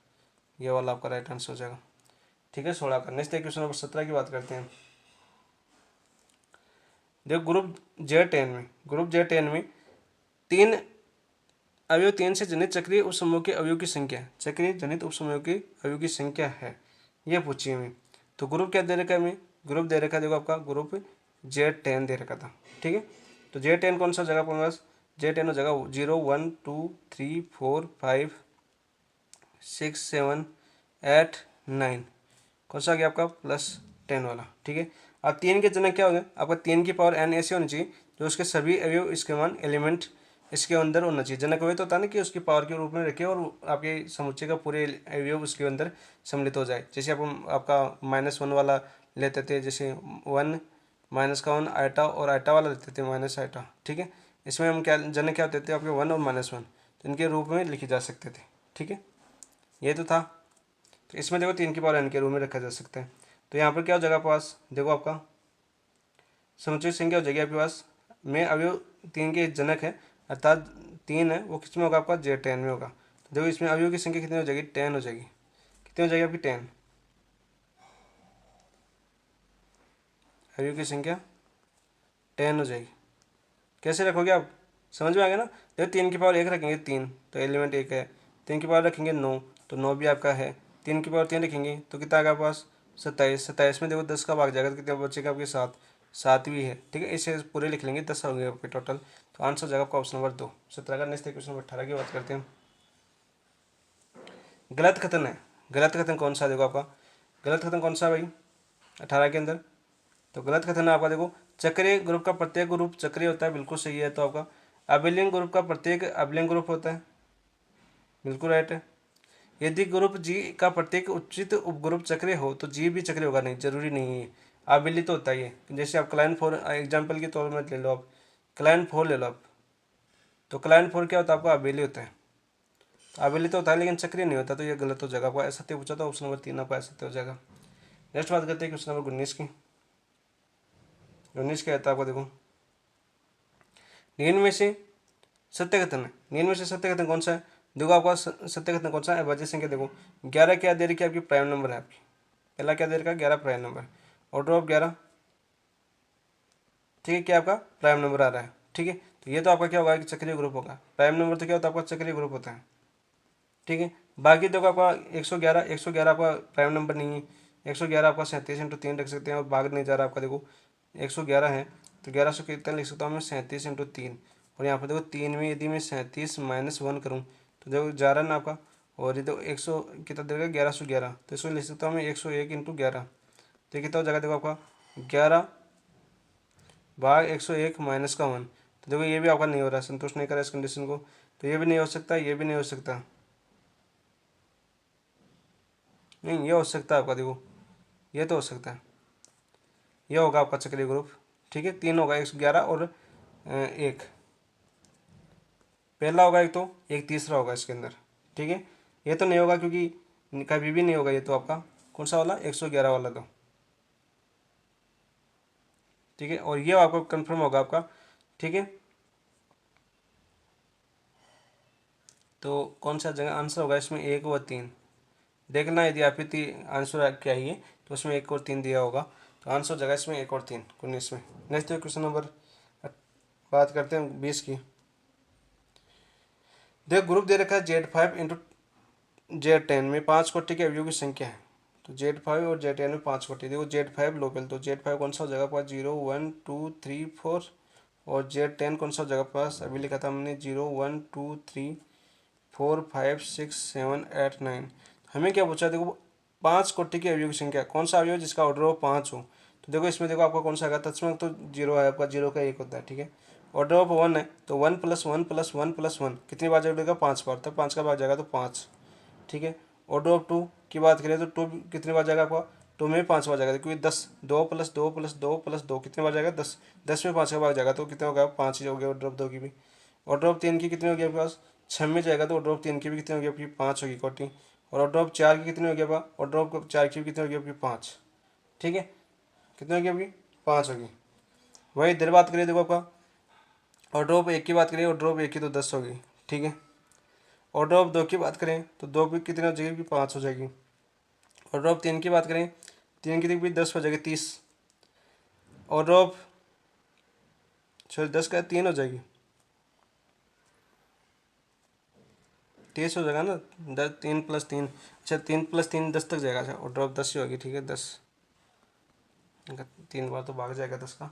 ये वाला आपका राइट आंसर हो जाएगा, ठीक है। 16 का। नेक्स्ट क्वेश्चन नंबर 17 की बात करते हैं। देखो ग्रुप Z10 में 3 अवयव 3 से जनित चक्रीय उपसमूह के अवयव की संख्या, चक्रीय जनित उपसमूह के अवयव की संख्या है, यह पूछी हमें। तो ग्रुप क्या दे रखा है हमें, ग्रुप दे रखा है देखो आपका ग्रुप Z10 दे रखा था, ठीक है। तो Z10 कौन सा जगह आपके पास, Z10 हो जगह 0 1 2 3 4 5 6 7 8 9, कौन सा आ गया आपका +10 वाला, ठीक है। अब 3 के जनक क्या हो गए आपका, 3 की पावर n ऐसे होनी चाहिए जो उसके सभी अवयव इसके मान एलिमेंट इसके अंदर होना चाहिए। जनक अवयव तो होता है ना कि उसकी पावर के रूप में रखे और आपके समुच्चय का पूरे अवयव उसके अंदर सम्मिलित हो जाए। जैसे आप आपका -1 वाला लेते थे, जैसे 1 माइनस का 1 आइटा और आइटा वाला लेते थे माइनस आइटा, ठीक है। इसमें हम क्या जनक क्या होते थे आपके 1 और -1, तो इनके रूप में लिखे जा सकते थे, ठीक है। ये तो था। तो इसमें देखो 3 की पावर n के रूप में रखा जा सकता है। तो यहाँ पर क्या हो जाएगा पास, देखो आपका समुच्चय संख्या हो जाएगी आपके पास में अवयव 3 के जनक है, अर्थात 3 है वो किस में होगा आपका Z10 में होगा। तो देखो इसमें अवयव की संख्या कितनी हो जाएगी, 10 हो जाएगी, कितनी हो जाएगी आपकी 10, अवयव की संख्या 10 हो जाएगी। कैसे रखोगे आप, समझ में आ गया ना। देखो 3 की पावर 1 रखेंगे 3 तो एलिमेंट 1 है, 3 की पावर रखेंगे 9 तो 9 भी आपका है, 3 की पावर 3 रखेंगे तो कितना आएगा आपके पास 27, 27 में देखो 10 का भाग जाएगा तो कितना बचेगा आपके 7, 7 भी है, ठीक है। इसे पूरे लिख लेंगे 10 हो गए आपके टोटल। तो आंसर हो जाएगा आपका ऑप्शन नंबर 2 17 का। नेक्स्ट क्वेश्चन नंबर 18 की बात करते हैं। गलत कथन है, गलत कथन कौन सा देखो आपका, गलत कथन कौन सा है भाई 18 के अंदर। तो गलत कथन है आपका देखो चक्रीय ग्रुप का प्रत्येक ग्रुप चक्रीय होता है, बिल्कुल सही है। तो आपका अभिलिंग ग्रुप का प्रत्येक अभिलिंग ग्रुप होता है, बिल्कुल राइट है। यदि ग्रुप जी का प्रत्येक उचित उपग्रुप चक्रीय हो तो जी भी चक्रीय होगा, नहीं जरूरी नहीं है, अभिलित तो होता ही है। जैसे आप क्लाइन 4 एग्जाम्पल के तौर में ले लो, आप क्लाइन 4 ले लो आप, तो क्लाइन 4 क्या होता है आपका अभिलित होता है, अभिलित होता है लेकिन चक्रीय नहीं होता, तो ये गलत हो जाएगा। आपका असत्य पूछा था ऑप्शन नंबर 3 आपका असत्य हो जाएगा। नेक्स्ट बात करते हैं क्वेश्चन नंबर 19 की। 19 क्या आता है आपको देखो, निम्न में से सत्य कथन है, निम्न में से सत्य कथन कौन सा है। देखो आपका सत्य कितना कौन सा अभाज्य संख्या, देखो 11 क्या दे रखी है आपकी, प्राइम नंबर है आपकी, पहला क्या दे रखा है 11 प्राइम नंबर, ऑर्डर ऑफ 11, ठीक है, क्या आपका प्राइम नंबर आ रहा है, ठीक है। तो ये तो आपका क्या होगा कि चक्रीय ग्रुप होगा, प्राइम नंबर तो क्या होता है आपका चक्रीय ग्रुप होता है, ठीक है। बाकी देखो आपका 111 आपका प्राइम नंबर नहीं है, 111 आपका 37 × 3 रख सकते हैं, और भाग नहीं जा रहा आपका, देखो 111 है तो 11 से कितना लिख सकता हूँ मैं 37 × 3, और यहाँ पर देखो 3 में यदि मैं 37 - 1 करूँ तो देखो जा रहा है ना आपका, और ये देखो 100 कितना देगा 1111, तो इसको लिख सकता हूँ मैं 101 × 11, तो ये कितना हो जाएगा देखो आपका 11 भाग 101 माइनस का 1, तो देखो ये भी आपका नहीं हो रहा, संतुष्ट नहीं करा इस कंडीशन को, तो ये भी नहीं हो सकता, ये भी नहीं हो सकता, नहीं ये हो सकता है आपका, देखो ये तो हो सकता है, ये होगा आपका चक्रीय ग्रुप, ठीक है। 3 होगा 111 और 1, पहला होगा एक, तो एक तीसरा होगा इसके अंदर, ठीक है। ये तो नहीं होगा क्योंकि कभी भी नहीं होगा, ये तो आपका कौन सा वाला 111 वाला, तो ठीक है, और ये आपका कंफर्म होगा आपका, ठीक है। तो कौन सा जगह आंसर होगा इसमें 1 व 3, देखना यदि आप आंसर क्या ही है तो उसमें 1 और 3 दिया होगा, तो आंसर जगह इसमें 1 और 3 19 में। नेक्स्ट क्वेश्चन नंबर बात करते हैं 20 की। देख ग्रुप दे रखा है Z5 × Z10 में 5 कोटि के अवयवों की संख्या है, तो Z5 और Z10 में 5 कोटि, देखो Z5 लोकल, तो Z5 कौन सा जगह पर 0 1 2 3 4, और Z10 कौन सा जगह पास अभी लिखा था हमने 0 1 2 3 4 5 6 7 8 9, हमें क्या पूछा देखो 5 कोटि के अवयव की संख्या, कौन सा अवयव जिसका ऑर्डर ऑफ 5 हो, तो देखो इसमें देखो आपका कौन सा आएगा तत्समक, तो 0 है आपका, 0 का 1 होता है, ठीक है। ऑर्डर ऑफ 1 है तो 1 + 1 + 1 + 1 कितनी बार जुड़ेगा 5 बार, तब 5 का भाग जाएगा तो 5, ठीक है। ऑर्डर ऑफ 2 की बात करें तो 2 कितनी बार जाएगा आपका, 2 में 5 बार जाएगा, क्योंकि 10 2 + 2 + 2 + 2 कितनी बार जाएगा 10, 10 में 5 का भाग जाएगा तो कितना होगा 5 ही हो गया ऑर्डर ऑफ 2 की भी। ऑर्डर ऑफ 3 की कितनी होगी आपके पास 6 में जाएगा, तो ऑर्डर ऑफ 3 की भी कितनी होगी आपकी 5 होगी कोटि, और ऑर्डर ऑफ 4 की कितनी होगी आपका, ऑर्डर ऑफ 4 की भी कितनी होगी आपकी 5, ठीक है, कितनी होगी आपकी 5 होगी। वही इधर बात करिए देखो आपका ऑर्डर ऑफ 1 की बात करिए, ऑर्डर ऑफ 1 की तो 10 होगी, ठीक है। ऑर्डर ऑफ 2 की बात करें तो 2 भी कितनी हो जाएगी 5 हो जाएगी। ऑर्डर ऑफ 3 की बात करें 3 की भी 10 हो जाएगी 30, ऑर्डर ऑफ सॉरी 10 का 3 हो जाएगी 30 हो जाएगा ना, 10 3 + 3, अच्छा 3 + 3 10 तक जाएगा, अच्छा ऑर्डर ऑफ 10 ही होगी, ठीक है 10, 3 बार तो भाग जाएगा 10 का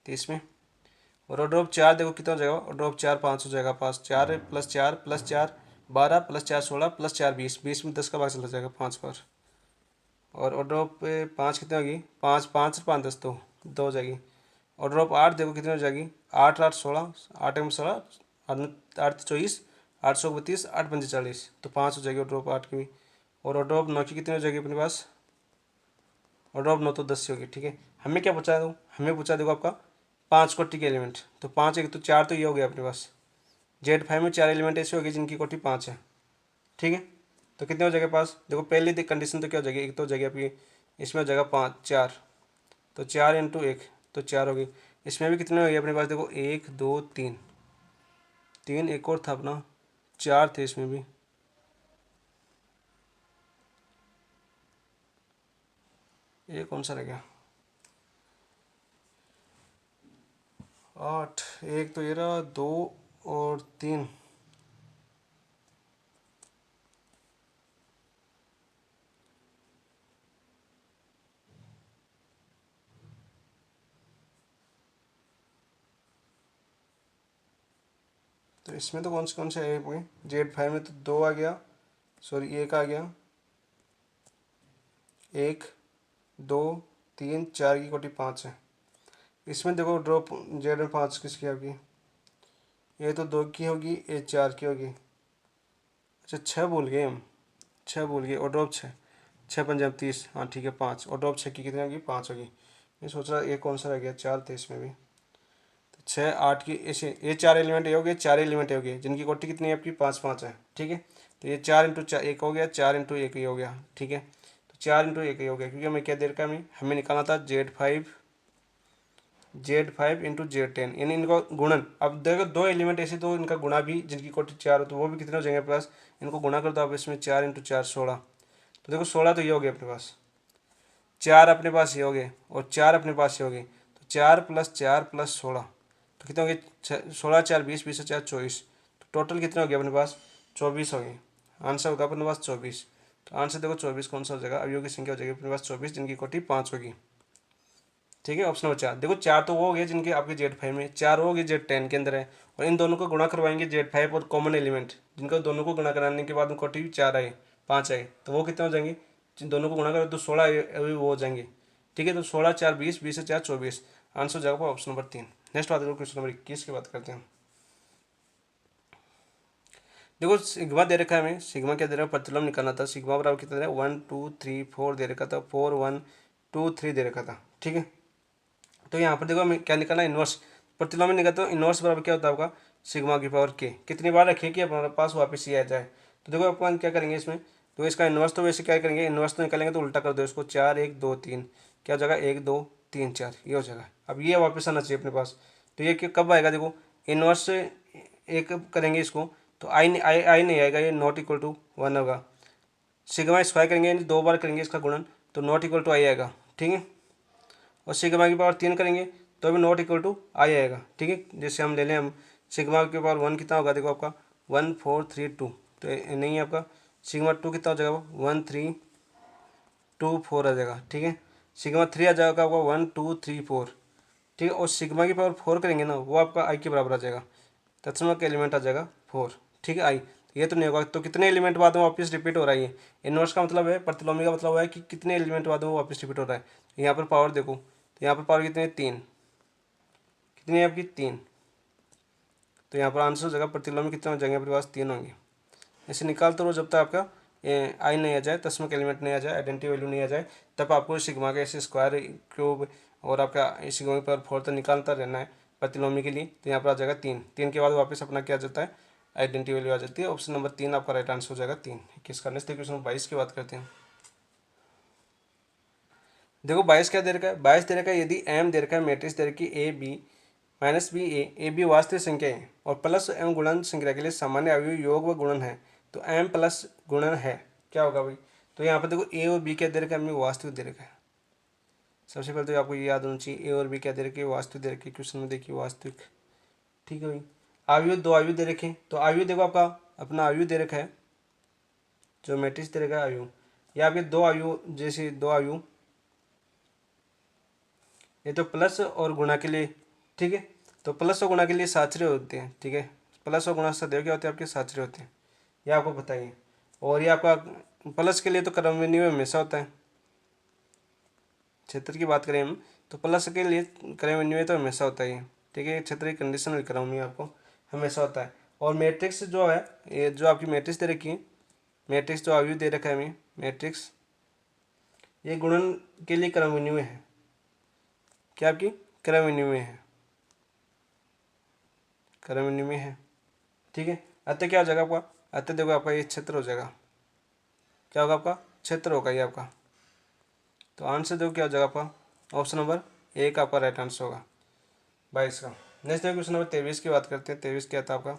30 में। और ऑर्डर ऑफ 4 देखो कितना हो जाएगा, ऑर्डर ऑफ 4 5 हो जाएगा, 5 4 + 4 + 4 12 + 4 16 + 4 20, 20 में 10 का भाग चला जाएगा 5 बार। और ऑर्डर ऑफ 5 कितनी होगी 5 5 5 10 तो 2 हो जाएगी। ऑर्डर ऑफ 8 देखो कितनी हो जाएगी 8 8 16, 8 में 16 8 24 8 32 8 पंजे 40, तो 5 हो जाएगी ऑर्डर ऑफ 8 की भी। और ऑर्डर ऑफ 9 की कितनी हो जाएगी अपने पास, ऑर्डर ऑफ 9 तो 10 ही होगी, ठीक है। हमें क्या पूछा है, हमें पूछा देखो आपका 5 कोटि के एलिमेंट, तो 5 एक तो 4 तो ये हो गया अपने पास, Z5 में 4 एलिमेंट ऐसे हो गए जिनकी कोटि 5 है, ठीक है। तो कितने हो जाएगा पास, देखो पहली कंडीशन तो क्या हो जाएगी, एक तो हो जाएगी आपकी इसमें हो जाएगा 5 4, तो 4 × 1 तो 4 होगी। इसमें भी कितने हो गए अपने पास देखो 1 2 3, 3 एक और था अपना 4 थे इसमें भी, ये कौन सा रह गया 8, एक तो ये रहा 2 और 3, तो इसमें तो कौन से आए हुए Z5 में तो 2 आ गया, सॉरी 1 आ गया, 1 2 3 4 की कोटि 5 है। इसमें देखो ड्रॉप जेड में 5 किसकी होगी, ये तो 2 की होगी, ये 4 की होगी, अच्छा 6 भूल गए हम, 6 भूल गए, और ड्रॉप 6 6 पंजाब 30, हाँ ठीक है 5, और ड्रॉप 6 की कितनी होगी 5 होगी। मैं सोच रहा ये कौन सा रह गया 4 थे इसमें भी, तो 6 8 की ऐसे ये 4 एलिमेंट ये हो गए, 4 एलिमेंट हो गए जिनकी कोटि कितनी है आपकी 5 5 है, ठीक है। तो ये 4 × 4 1 हो गया, 4 × 1 ही हो गया, ठीक है। तो 4 × 1 ही हो गया, क्योंकि हमें क्या देर का हमें निकालना था Z5 इंटू Z10, यानी इनका गुणन। अब देखो दो एलिमेंट ऐसे तो इनका गुणा भी, जिनकी कोटि 4 हो तो वो भी कितने हो जाएंगे अपने पास, इनको गुणा कर दो आप इसमें, 4 इंटू 4 16। तो देखो 16 तो ये हो गया अपने पास, 4 अपने पास ये हो गए और 4 अपने पास ये हो गए, तो 4 प्लस 4 प्लस 16 तो कितने हो गए, 16 4 20, 20 से 4 24, तो टोटल कितने हो गए अपने पास, 24 हो गए। आंसर होगा अपने पास 24। तो आंसर देखो 24 कौन सा हो जाएगा, अवयवों की संख्या हो जाएगी अपने पास 24, जिनकी कोटि 5 होगी। ठीक है, ऑप्शन नंबर 4। देखो 4 तो वो हो गए जिनके आपके Z5 में, 4 हो गए Z10 के अंदर है, और इन दोनों को गुणा करवाएंगे Z5 और कॉमन एलिमेंट, जिनका दोनों को गुणा कराने के बाद कोटि 4 आए, 5 आए, तो वो कितने हो जाएंगे, जिन दोनों को गुणा करो तो 16 अभी वो हो जाएंगे। ठीक है, तो 16 4 20, 20 से 4 24, आंसर हो जाएगा ऑप्शन नंबर 3। नेक्स्ट बात करो क्वेश्चन नंबर 21 की बात करते हैं। देखो सिग्मा दे रखा है हमें, सिग्मा क्या दे रहा है, प्रतिलोम निकालना था। सिग्मा बराबर कितना दे रहा है, 1 2 3 4 दे रखा था, 4 1 2 3 दे रखा था। ठीक है, तो यहाँ पर देखो हमें क्या निकालना है, इनवर्स। प्रतिलोम में निकालते हो इनवर्स बराबर क्या होता है आपका, सिग्मा की पावर के। कितनी बार रखें कि हमारे पास वापस ये आ जाए। तो देखो अपन क्या करेंगे इसमें, तो इसका इनवर्स तो वैसे क्या करेंगे, इनवर्स तो निकालेंगे तो उल्टा कर दो इसको, 4 1 2 3 क्या हो जाएगा, 1 2 3 4 ये हो जाएगा। अब ये वापस आना चाहिए अपने पास, तो ये कब आएगा, देखो इनवर्स से एक करेंगे इसको तो आई नहीं आएगा, ये नॉट इक्वल टू 1 होगा। सिग्मा स्क्वायर करेंगे यानी 2 बार करेंगे इसका गुणन, तो नॉट इक्वल टू आई आएगा। ठीक है, और सिग्मा की पावर 3 करेंगे तो भी नॉट इक्वल टू आई आएगा। ठीक है, जैसे हम ले लें, हम सिग्मा की पावर 1 कितना होगा, देखो आपका 1 4 3 2, तो नहीं है आपका। सिग्मा 2 कितना हो जाएगा, 1 3 2 4 आ जाएगा। ठीक है, सिग्मा 3 आ जाएगा आपका 1 2 3 4। ठीक है, और सिग्मा की पावर 4 करेंगे ना, वो आपका आई के बराबर आ जाएगा, तत्समक एलिमेंट आ जाएगा 4। ठीक है, आई ये तो नहीं होगा, तो कितने एलिमेंट बाद में वापस रिपीट हो रहा है ये। इनवर्स का मतलब है, प्रतिलोमी का मतलब है कि कितने एलिमेंट बाद में वापस रिपीट हो रहा है। यहाँ पर पावर देखो, तो यहाँ पर पावर कितनी है, 3, कितनी है आपकी 3, तो यहाँ पर आंसर हो जाएगा प्रतिलोमी कितने हो जाएंगे आपके पास, 3 होंगे। ऐसे निकालते रहो जब तक आपका आई नहीं आ जाए, तस्मक एलिमेंट नहीं आ जाए, आइडेंटिटी वैल्यू नहीं आ जाए, तब आपको सिग्मा का ऐसे स्क्वायर क्यूब और आपका सिग्मा पर 4 तक निकालता रहना है प्रतिलोमी के लिए। तो यहाँ पर आ जाएगा 3, 3 के बाद वापस अपना क्या आ जाता है, आइडेंटिटी वैल्यू आ जाती है। ऑप्शन नंबर 3 आपका राइट आंसर हो जाएगा 3। किसका नेक्स्ट क्वेश्चन नंबर 22 की बात करते हैं। देखो 22 क्या दे रखा है, 22 दे रखा है यदि एम दे रखा है, मैट्रिक्स दे रखी A B minus B A B वास्तविक संख्या है और प्लस एम गुणन संख्या के लिए सामान्य अवयव योग व गुणन है, तो एम प्लस गुणन है, क्या होगा भाई। तो यहाँ पर देखो ए और बी क्या दे रखा है, हमें वास्तविक दे रखा है। सबसे पहले तो आपको ये याद होना चाहिए, ए और बी क्या दे रखे, वास्तविक दे रखे, क्वेश्चन में देखिए वास्तविक। ठीक है भाई, आयु दो आयु दे रखे, तो आयु देखो आपका अपना आयु दे रखा है, जो मैट्रिक्स दे रखा है आयु, या आपके दो आयु, जैसे दो आयु, ये तो प्लस और गुणा के लिए। ठीक है, तो प्लस और गुणा के लिए साचरे होते हैं। ठीक है, प्लस और गुणा सदैव क्या होते हैं, आपके साचरे होते हैं, ये आपको बताइए। और ये आपका प्लस के लिए तो क्रम विनिमय हमेशा होता है, क्षेत्र की बात करें हम तो प्लस के लिए क्रम विनिमय तो हमेशा होता ही है। ठीक है, क्षेत्र की कंडीशन लिख रहा हूँ मैं आपको, हमेशा होता है। और मैट्रिक्स जो है, ये जो आपकी मैट्रिक्स दे रखी है, मैट्रिक्स जो आयु दे रखा है हमें मैट्रिक्स, ये गुणन के लिए क्रम विनिमय है, क्या आपकी क्रम विनिमय है, क्रम विनिमय है। ठीक है, अतः क्या हो जाएगा आपका, अतः देखो आपका ये क्षेत्र हो जाएगा, क्या होगा आपका क्षेत्र होगा ये आपका। तो आंसर देखो क्या हो जाएगा आपका, ऑप्शन नंबर ए का आपका राइट आंसर होगा 22 का। नेक्स्ट देखो क्वेश्चन नंबर 23 की बात करते हैं। 23 क्या था आपका,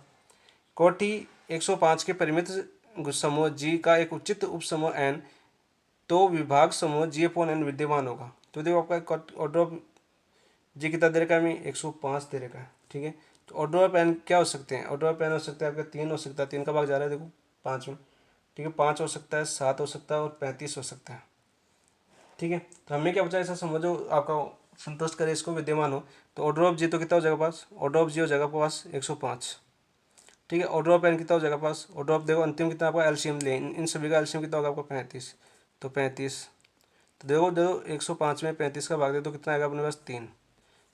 कोटि 105 के परिमित समूह जी का एक उचित उपसमूह एन, तो विभाग समूह जी अपॉन एन विद्यमान होगा। तो देखो आपका ऑर्डर ऑफ जी कितना दे रखा है हमें, 105 दे रखा है। ठीक है, तो ऑर्डर ऑफ एन क्या हो सकते हैं, ऑर्डर ऑफ एन हो सकता है आपका 3 हो सकता है, 3 का भाग जा रहा है देखो 5 में। ठीक है, 5 हो सकता है, 7 हो सकता है और 35 हो सकता है। ठीक है, तो हमें क्या बचा, ऐसा समझो आपका संतुष्ट करे इसको विद्यमान हो, तो ऑर्डर ऑफ जी तो कितना हो जाएगा पास, ऑर्डर ऑफ जी हो जाएगा पास 105। ठीक है, ऑर्डर ऑफ एन कितना हो जाएगा पास, ऑर्डर ऑफ देखो अंतिम कितना आपका एलसीएम ले, इन सभी का एलसीएम कितना होगा आपका 35, तो 35, तो देखो देखो 105 में 35 का भाग दे तो कितना आएगा अपने पास 3,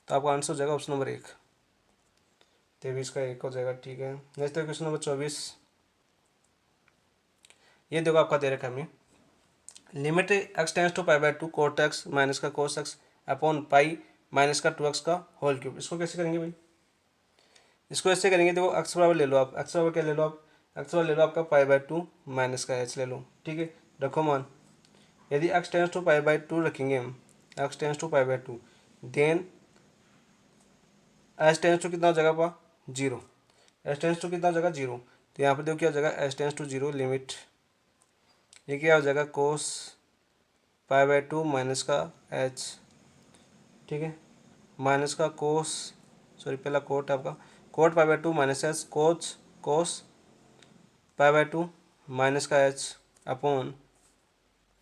तो आपका आंसर हो जाएगा ऑप्शन नंबर 1, 23 का 1 हो जाएगा। ठीक है, नेक्स्ट क्वेश्चन नंबर 24, ये देखो आपका दे रखा है हमें, limit x tends to pi by 2 cot x minus का cos x upon pi minus का 2x का होल क्यूब। इसको कैसे करेंगे भाई, इसको ऐसे करेंगे, देखो एक्स बराबर ले लो आप, एक्स बराबर क्या ले लो आप, एक्स बराबर ले लो आपका पाई बाई 2 माइनस का एच ले लो। ठीक है, रखो मान, यदि X tends to pi by 2 रखेंगे हम, X tends to pi by 2, then H tends to कितना हो जाएगा आपका 0, एच टेंस टू कितना हो जाएगा 0। तो यहाँ पर देखो क्या हो जाएगा एच टेंस टू 0 लिमिट, ये क्या हो जाएगा कोस π/2 माइनस का एच, ठीक है, माइनस का कोस, सॉरी पहला कोट आपका कोट π/2 माइनस एच कोस π/2 माइनस का एच अपॉन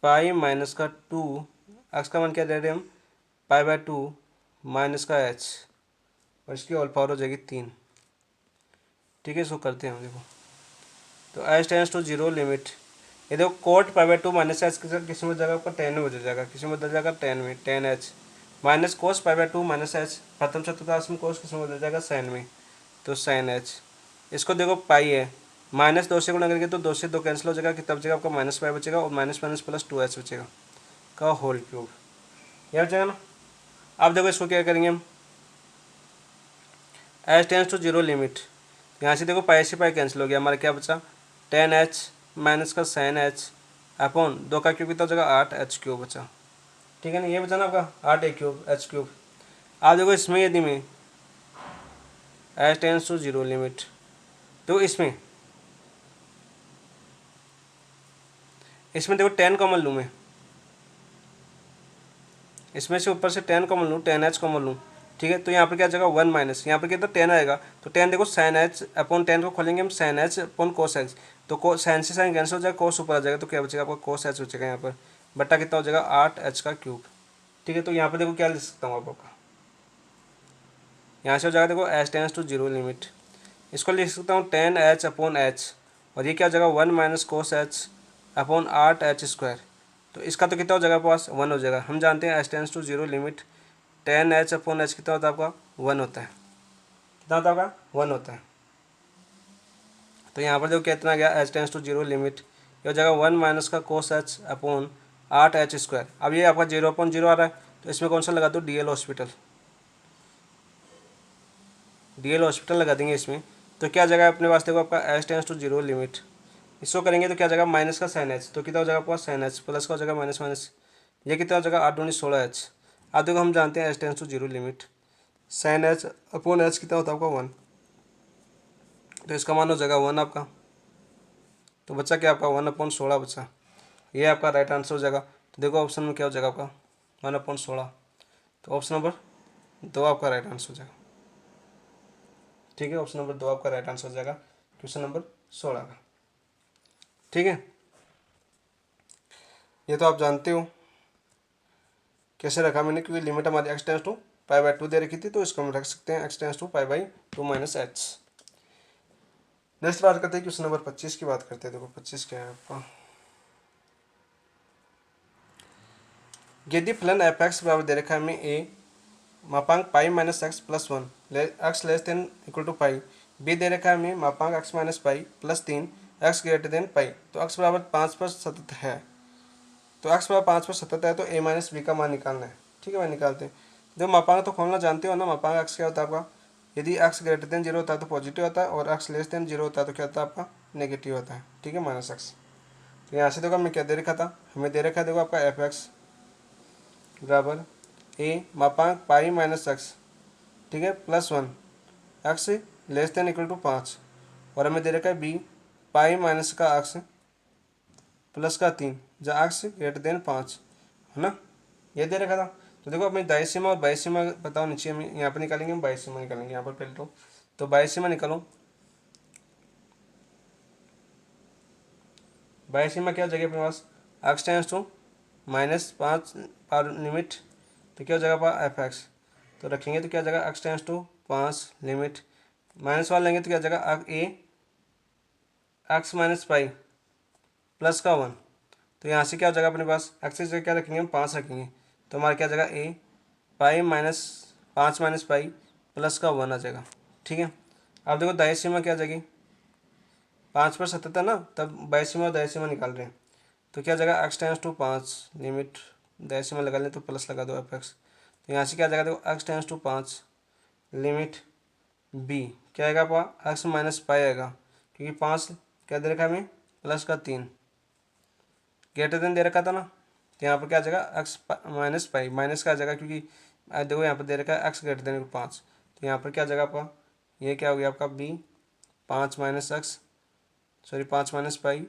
पाई माइनस का 2, एक्स का मान क्या दे रहे हैं हम π/2 माइनस का एच, और इसकी ऑल पावर हो जाएगी 3। ठीक है, इसको करते हैं हम, देखो तो एच टेंस टू 0 लिमिट, ये देखो कोट π/2 माइनस एच किसी में जगह पर 10 में बदल जाएगा, किसी में बदल जाएगा 10 में 10h, minus cos π/2 minus H प्रथम चतुर्थांश में कोस किसी में बदल जाएगा साइन में, तो साइन एच। इसको देखो पाई है, माइनस 2 से गुणा करेंगे तो 2 से 2 कैंसिल हो जाएगा, कितना बचेगा आपका माइनस पाई बचेगा, और माइनस माइनस प्लस 2h बचेगा का होल क्यूब, यह बचेगा ना। अब देखो इसको क्या करेंगे हम, एच टेंस टू 0 लिमिट, यहाँ से देखो पाई से पाई कैंसिल हो गया, हमारा क्या बचा 10h माइनस का साइन एच अपॉन 2 का क्यूब कितना हो जाएगा 8h क्यूब बचा, ठीक है ना, ये बचा ना आपका 8 क्यूब एच क्यूब। आप देखो इसमें यदि में एच टेंस टू 0 लिमिट, तो इसमें देखो 10 कॉमन लूँ मैं, इसमें से ऊपर से 10 कॉमन लूँ 10h कॉमन लूँ, ठीक है, तो यहाँ पर क्या जाएगा 1 माइनस, यहाँ पर कितना 10 आएगा, तो 10 देखो साइन एच अपॉन 10 को खोलेंगे हम sine H upon cos H, तो साइन से साइन कैंसिल हो जाएगा, कोस ऊपर आ जाएगा, तो क्या बचेगा आपका कोस एच बचेगा यहाँ पर, बट्टा कितना हो जाएगा 8h का क्यूब। ठीक है, तो यहाँ पर देखो क्या लिख सकता हूँ आपका, यहाँ से हो जाएगा देखो एच टेंस टू 0 लिमिट, इसको लिख सकता हूँ 10h अपॉन एच, और ये क्या हो जाएगा 1 minus cos H upon 8h square, तो इसका तो कितना हो जाएगा पास 1 हो जाएगा। हम जानते हैं H tends to 0 limit 10h upon H कितना होता है आपका 1 होता है, कितना होता है आपका 1 होता है। तो यहाँ पर देखो कितना गया एच टेंस टू 0 लिमिट, ये हो जाएगा 1 माइनस का कोस एच अपॉन 8h स्क्वायर। अब ये आपका 0/0 आ रहा है, तो इसमें कौन सा लगा दो डीएल हॉस्पिटल लगा देंगे इसमें, तो क्या जगह अपने पास देखो आपका एच टेंस टू 0 लिमिट, इसको करेंगे तो क्या जगह माइनस का साइन एच, तो कितना हो जाएगा आपका साइन एच, प्लस का हो जाएगा माइनस माइनस, ये कितना हो जाएगा 8 दूनी 16h। अब देखो हम जानते हैं H tends to 0 limit sine H upon H कितना होता है आपका 1, तो इसका मान हो जाएगा 1 आपका, तो बच्चा क्या आपका 1/16 बच्चा, ये आपका राइट आंसर हो जाएगा। तो देखो ऑप्शन में क्या हो जाएगा आपका 1/16, तो ऑप्शन नंबर 2 आपका राइट आंसर हो जाएगा। ठीक है, ऑप्शन नंबर 2 आपका राइट आंसर हो जाएगा क्वेश्चन नंबर 16 का। ठीक है, ये तो आप जानते हो कैसे रखा मैंने, क्योंकि लिमिट हमारी एक्स टेंस टू π/2 दे रखी थी, तो इसको हम रख सकते हैं x tends to π/2 minus h. Next बात करते हैं क्वेश्चन नंबर 25 की बात करते हैं। देखो 25 क्या है आपका, यदि फलन एफ एक्स बराबर दे रखा है हमें ए मापांक pi minus x plus 1 x less than equal to pi, b दे रखा है हमें मापांक x minus pi plus 3 x greater than pi, तो एक्स बराबर 5 पर सतत है, तो एक्स बराबर 5 पर सतत है, तो ए माइनस बी का मान निकालना है। ठीक है भाई, निकालते हैं। देखो मापांक तो खोलना जानते हो ना, मापांक एक्स क्या होता है आपका, यदि एक्स ग्रेटर देन 0 होता है तो पॉजिटिव होता है, और एक्स लेस देन 0 होता है तो क्या होता है आपका नेगेटिव होता है। ठीक है, माइनस एक्स। तो यहाँ से देखो हमें क्या दे रखा था, हमें दे रखा है देखो आपका एफ एक्स बराबर ए मापांक पाई माइनस एक्स, ठीक है, plus 1 x less than equal to 5, और हमें दे रखा है बी पाई माइनस का एक्स प्लस का 3 जहाँ एक्स ग्रेटर देन 5 है ना, ये दे रखा था। तो देखो अपनी दाई सीमा और बाई सीमा बताओ नीचे, हम यहाँ पर निकालेंगे, हम बाई सीमा निकालेंगे यहाँ पर पहले तो बाई सीमा निकालो, बाई सीमा क्या हो जाएगी अपने पास x tends to -5 power limit, तो क्या हो जाएगा आपका एफ एक्स, तो रखेंगे तो क्या हो जाएगा X tends to 5 limit minus 1 लेंगे तो क्या हो जाएगा A X minus pi plus का 1, तो यहाँ से क्या हो जाएगा अपने पास एक्स की जगह क्या रखेंगे हम 5 रखेंगे, तो हमारा क्या हो जाएगा a pi minus 5 minus pi plus का 1 आ जाएगा। ठीक है, अब देखो दाई सीमा क्या आ जाएगी 5 पर सतत है ना, तब बाई सीमा और दाई सीमा निकाल रहे हैं, तो क्या जगह एक्स टेंस टू 5 लिमिट दाई सीमा लगा लें तो प्लस लगा दो एफ एक्स, तो यहाँ से क्या जगह देखो X tends to 5 limit B क्या आएगा आपका एक्स माइनस पाई आएगा, क्योंकि 5 क्या दे रखा है हमें प्लस का 3 ग्रेटर देन दे रखा था ना, तो यहाँ पर क्या आ जाएगा एक्स माइनस पाई, माइनस का आ जाएगा क्योंकि देखो यहाँ पर दे रखा है एक्स ग्रेटर देन 5, तो यहाँ पर क्या आ जाएगा आपका, ये क्या हो गया आपका b 5 minus x, sorry 5 minus पाई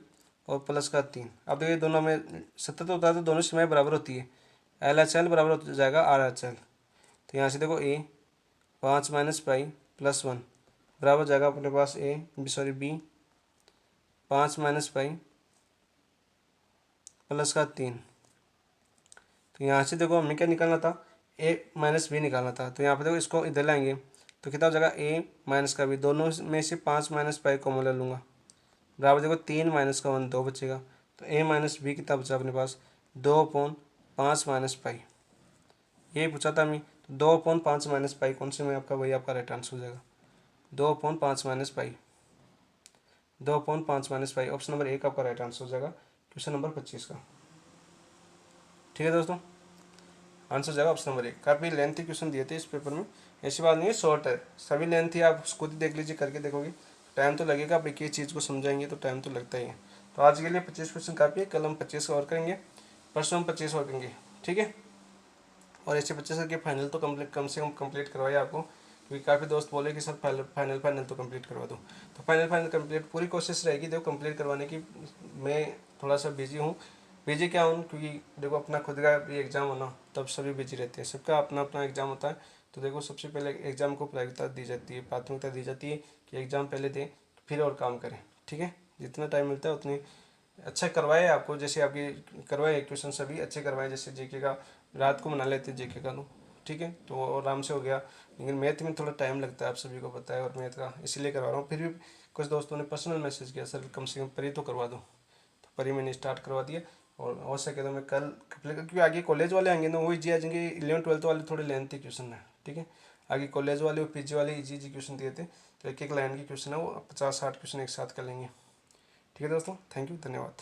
और प्लस का 3। अब देखिए दोनों में सतत होता है तो दोनों सीमाएं बराबर होती है, एल एच एल बराबर हो जाएगा आर एच एल। तो यहाँ से देखो a 5 माइनस पाई प्लस 1 बराबर हो जाएगा अपने पास b 5 माइनस पाई प्लस का 3। तो यहाँ से देखो हमें क्या निकालना था, a माइनस बी निकालना था। तो यहाँ पर देखो इसको इधर लाएंगे तो कितना हो जाएगा a माइनस का b, दोनों में से 5 माइनस पाई कॉमन ले लूँगा, बराबर देखो 3 माइनस का 1 2 बचेगा। तो a माइनस बी कितना बचा अपने पास, 2/5 माइनस पाई, यही पूछा था हमें। तो 2/5 माइनस पाई कौन से में आपका, वही आपका राइट आंसर हो जाएगा, 2/5 minus pi, 2/5 minus pi. Option number 1 आपका राइट आंसर हो जाएगा क्वेश्चन नंबर 25 का। ठीक है दोस्तों, आंसर हो जाएगा ऑप्शन नंबर 1। काफ़ी लेंथी क्वेश्चन दिए थे इस पेपर में, ऐसी बात नहीं है, शॉर्ट है, सभी लेंथी, आप खुद ही देख लीजिए, करके देखोगे टाइम तो लगेगा, आप एक ही चीज़ को समझाएंगे तो टाइम तो लगता ही है। तो आज के लिए 25 क्वेश्चन काफ़ी है, कल हम 25 और करेंगे, परसों हम 25 और करेंगे, ठीक है। और ऐसे 25 करके फाइनल तो कम से कम कंप्लीट करवाइए आपको, क्योंकि काफ़ी दोस्त बोले कि सर फाइनल तो कंप्लीट करवा दो। तो फाइनल कंप्लीट पूरी कोशिश रहेगी देखो कंप्लीट करवाने की। मैं थोड़ा सा बिजी हूँ, बिजी क्या हूँ क्योंकि देखो अपना खुद का भी एग्ज़ाम होना, तब सभी बिजी रहते हैं, सबका अपना अपना एग्ज़ाम होता है। तो देखो सबसे पहले एग्ज़ाम को प्राथमिकता दी जाती है, प्राथमिकता दी जाती है कि एग्ज़ाम पहले दें फिर और काम करें, ठीक है। जितना टाइम मिलता है उतनी अच्छा करवाए आपको, जैसे आपकी करवाए क्वेश्चन सभी अच्छे करवाए, जैसे जीके का रात को बना लेते जीके का तो ठीक है, तो आराम से हो गया। लेकिन मैथ में थोड़ा टाइम लगता है, आप सभी को पता है, और मैथ का इसीलिए करवा रहा हूँ। फिर भी कुछ दोस्तों ने पर्सनल मैसेज किया, सर कम से कम परी तो करवा दो, तो परी मैंने स्टार्ट करवा दिया। और हो सके तो मैं कल क्योंकि आगे कॉलेज वाले आएंगे ना, वही जी आ जाएंगे, 11th-12th वाले थोड़े लेंथी क्वेश्चन है, ठीक है। आगे कॉलेज वाले और पीजी वाले इजी क्वेश्चन दिए थे, तो एक एक लाइन के क्वेश्चन है, वो 50-60 क्वेश्चन एक साथ कर लेंगे। ठीक है दोस्तों, थैंक यू, धन्यवाद।